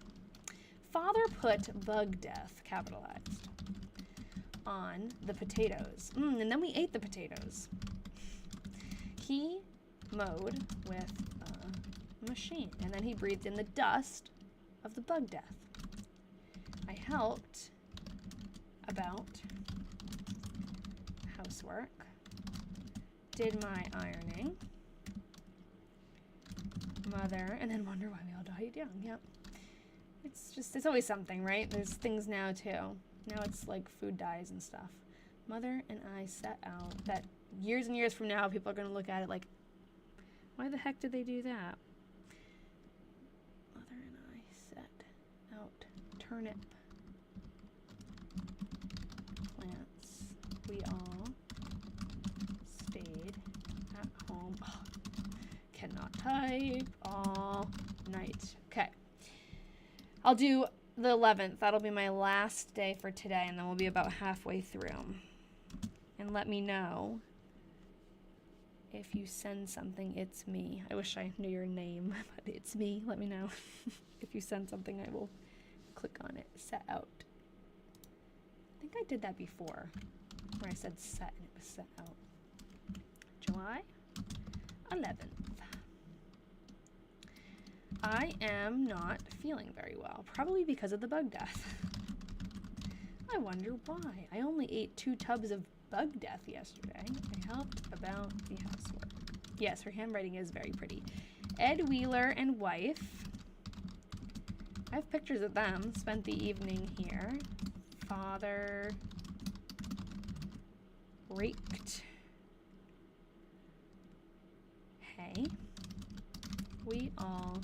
Father put bug death, capitalized, on the potatoes. And then we ate the potatoes. He mowed with a machine, and then he breathed in the dust of the bug death. I helped about housework, did my ironing, mother, and then wonder why we all died young. Yep. It's always something, right? There's things now too. Now it's like food dyes and stuff. Mother and I set out that years and years from now, people are going to look at it like, why the heck did they do that? Mother and I set out turnip plants. We all stayed at home. Oh, cannot type all night. Okay. I'll do the 11th. That'll be my last day for today, and then we'll be about halfway through. And let me know if you send something. It's me. I wish I knew your name, but it's me. Let me know. If you send something, I will click on it. Set out. I think I did that before, where I said set and it was set out. July 11th. I am not feeling very well, probably because of the bug death. I wonder why. I only ate 2 tubs of bug death yesterday. I helped about the housework. Yes, her handwriting is very pretty. Ed Wheeler and wife. I have pictures of them. Spent the evening here. Father raked hay. We all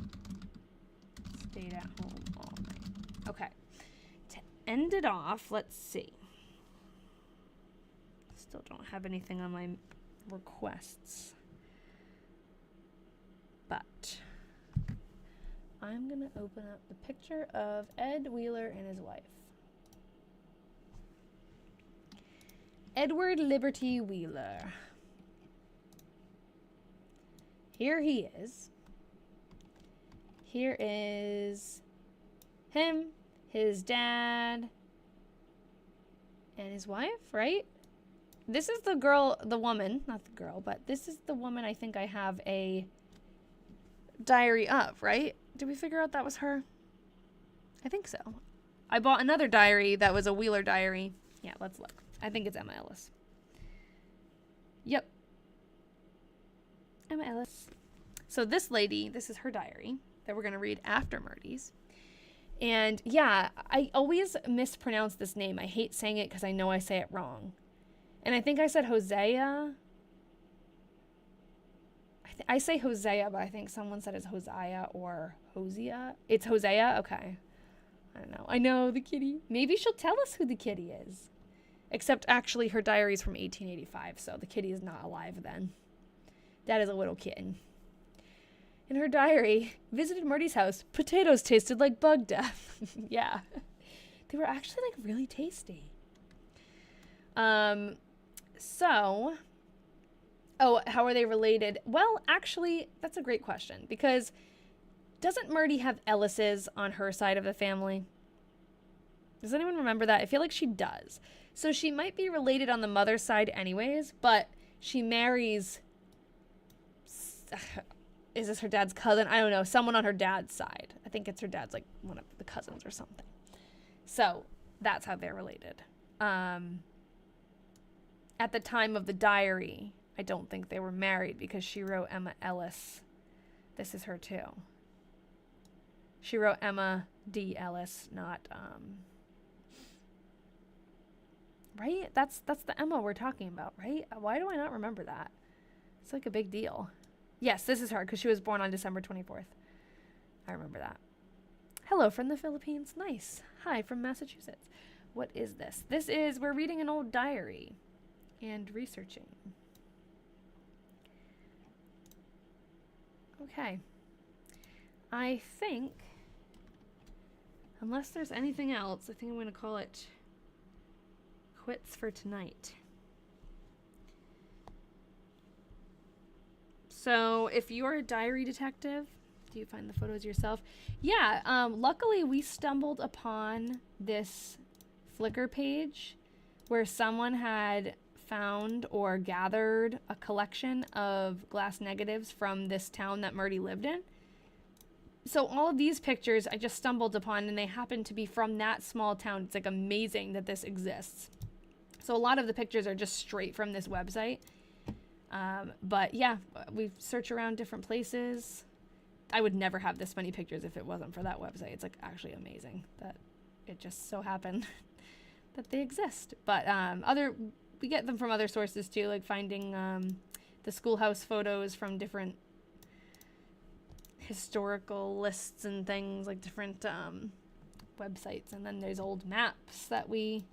stayed at home all night. Okay. To end it off, let's see. Still don't have anything on my requests. But I'm going to open up the picture of Ed Wheeler and his wife. Edward Liberty Wheeler. Here he is. Here is him, his dad, and his wife, right? This is the girl, the woman, not the girl, but this is the woman I think I have a diary of, right? Did we figure out that was her? I think so. I bought another diary that was a Wheeler diary. Yeah, let's look. I think it's Emma Ellis. Yep. Emma Ellis. So this lady, this is her diary that we're going to read after Myrtie's. And yeah, I always mispronounce this name. I hate saying it because I know I say it wrong. And I think I said Hosea. I say Hosea, but I think someone said it's Hosea or Hosea. It's Hosea? Okay. I don't know. I know, the kitty. Maybe she'll tell us who the kitty is. Except actually her diary is from 1885, so the kitty is not alive then. That is a little kitten. In her diary, visited Myrtie's house. Potatoes tasted like bug death. Yeah. They were actually like really tasty. So, oh, how are they related? Well, actually, that's a great question, because doesn't Myrtie have Ellises on her side of the family? Does anyone remember that? I feel like she does. So she might be related on the mother's side anyways, but she marries... Is this her dad's cousin? I don't know. Someone on her dad's side. I think it's her dad's, like, one of the cousins or something. So that's how they're related. At the time of the diary, I don't think they were married because she wrote Emma Ellis. This is her too. She wrote Emma D. Ellis, not, right? That's the Emma we're talking about, right? Why do I not remember that? It's like a big deal. Yes, this is her because she was born on December 24th. I remember that. Hello from the Philippines. Nice. Hi from Massachusetts. What is this? This is, we're reading an old diary and researching. Okay. I think, unless there's anything else, I think I'm going to call it quits for tonight. So if you're a diary detective, do you find the photos yourself? Yeah, luckily we stumbled upon this Flickr page where someone had found or gathered a collection of glass negatives from this town that Myrtie lived in. So all of these pictures I just stumbled upon, and they happen to be from that small town. It's like amazing that this exists. So a lot of the pictures are just straight from this website. But yeah, we search around different places. I would never have this many pictures if it wasn't for that website. It's like actually amazing that it just so happened that they exist. But we get them from other sources too, like finding the schoolhouse photos from different historical lists and things, like different websites. And then there's old maps that we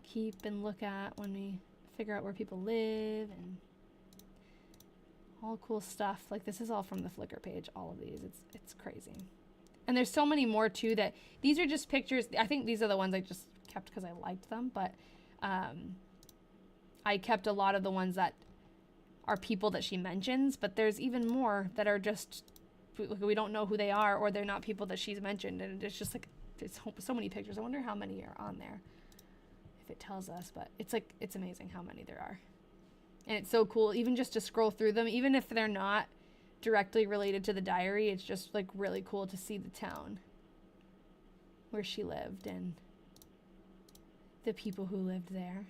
keep and look at when we figure out where people live, and all cool stuff. Like this is all from the Flickr page, all of these. It's crazy. And there's so many more too, that these are just pictures. I think these are the ones I just kept because I liked them, but I kept a lot of the ones that are people that she mentions, but there's even more that are just, we don't know who they are, or they're not people that she's mentioned, and it's just like, there's so many pictures. I wonder how many are on there, if it tells us, but it's like, it's amazing how many there are. And it's so cool, even just to scroll through them, even if they're not directly related to the diary, it's just like really cool to see the town where she lived and the people who lived there.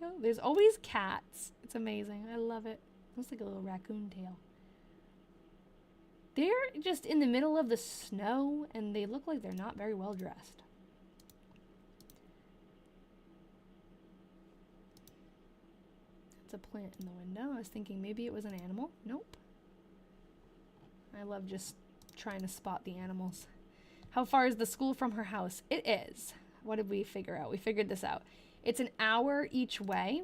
Oh, there's always cats. It's amazing. I love it. Looks like a little raccoon tail. They're just in the middle of the snow, and they look like they're not very well dressed. That's a plant in the window. I was thinking maybe it was an animal. Nope. I love just trying to spot the animals. How far is the school from her house? It is. What did we figure out? We figured this out. It's an hour each way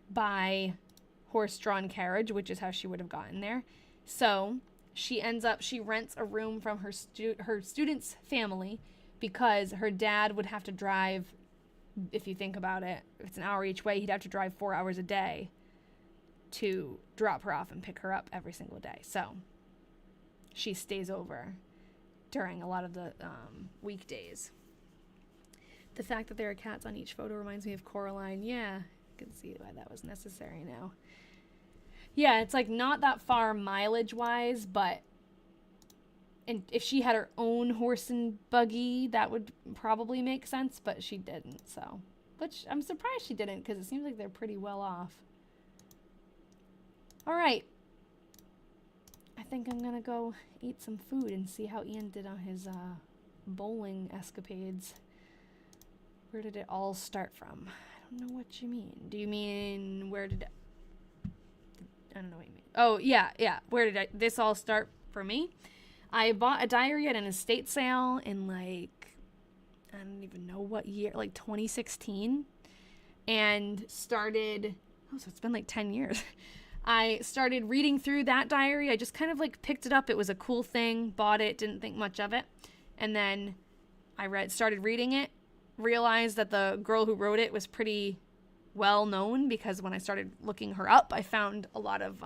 by horse-drawn carriage, which is how she would have gotten there. So she rents a room from her student's family because her dad would have to drive, if you think about it, if it's an hour each way, he'd have to drive 4 hours a day to drop her off and pick her up every single day. So she stays over during a lot of the weekdays. The fact that there are cats on each photo reminds me of Coraline. Yeah, I can see why that was necessary now. Yeah, it's like not that far mileage-wise, but and if she had her own horse and buggy, that would probably make sense, but she didn't, so. Which I'm surprised she didn't, because it seems like they're pretty well off. All right. I think I'm going to go eat some food and see how Ian did on his bowling escapades. Where did it all start from? I don't know what you mean. Do you mean where did I don't know what you mean. Oh, yeah. Where did this all start for me? I bought a diary at an estate sale in like, I don't even know what year, like 2016. And started, so it's been like 10 years. I started reading through that diary. I just kind of like picked it up. It was a cool thing, bought it, didn't think much of it. And then I started reading it, realized that the girl who wrote it was pretty well known, because when I started looking her up, I found a lot of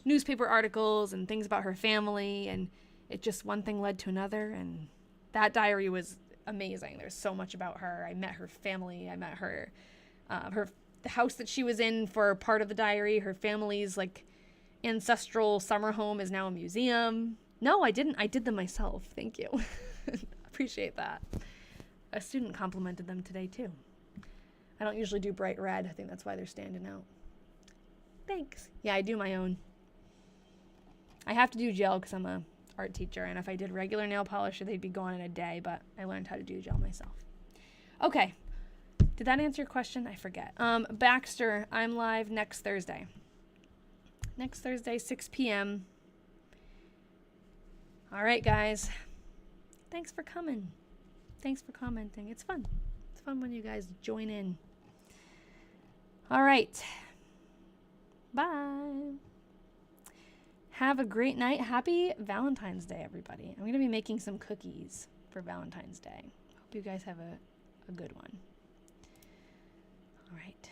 newspaper articles and things about her family, and it just one thing led to another, and that diary was amazing. There's so much about her. I met her family. I met her, the house that she was in for part of the diary. Her family's like ancestral summer home is now a museum. No, I didn't. I did them myself. Thank you. Appreciate that. A student complimented them today too. I don't usually do bright red. I think that's why they're standing out. Thanks. Yeah, I do my own. I have to do gel because I'm a art teacher, and if I did regular nail polish, they'd be gone in a day, but I learned how to do gel myself. Okay. Did that answer your question? I forget. Baxter, I'm live next Thursday. Next Thursday, 6 p.m. All right, guys. Thanks for coming. Thanks for commenting. It's fun. It's fun when you guys join in. All right. Bye. Have a great night. Happy Valentine's Day, everybody. I'm going to be making some cookies for Valentine's Day. Hope you guys have a good one. All right.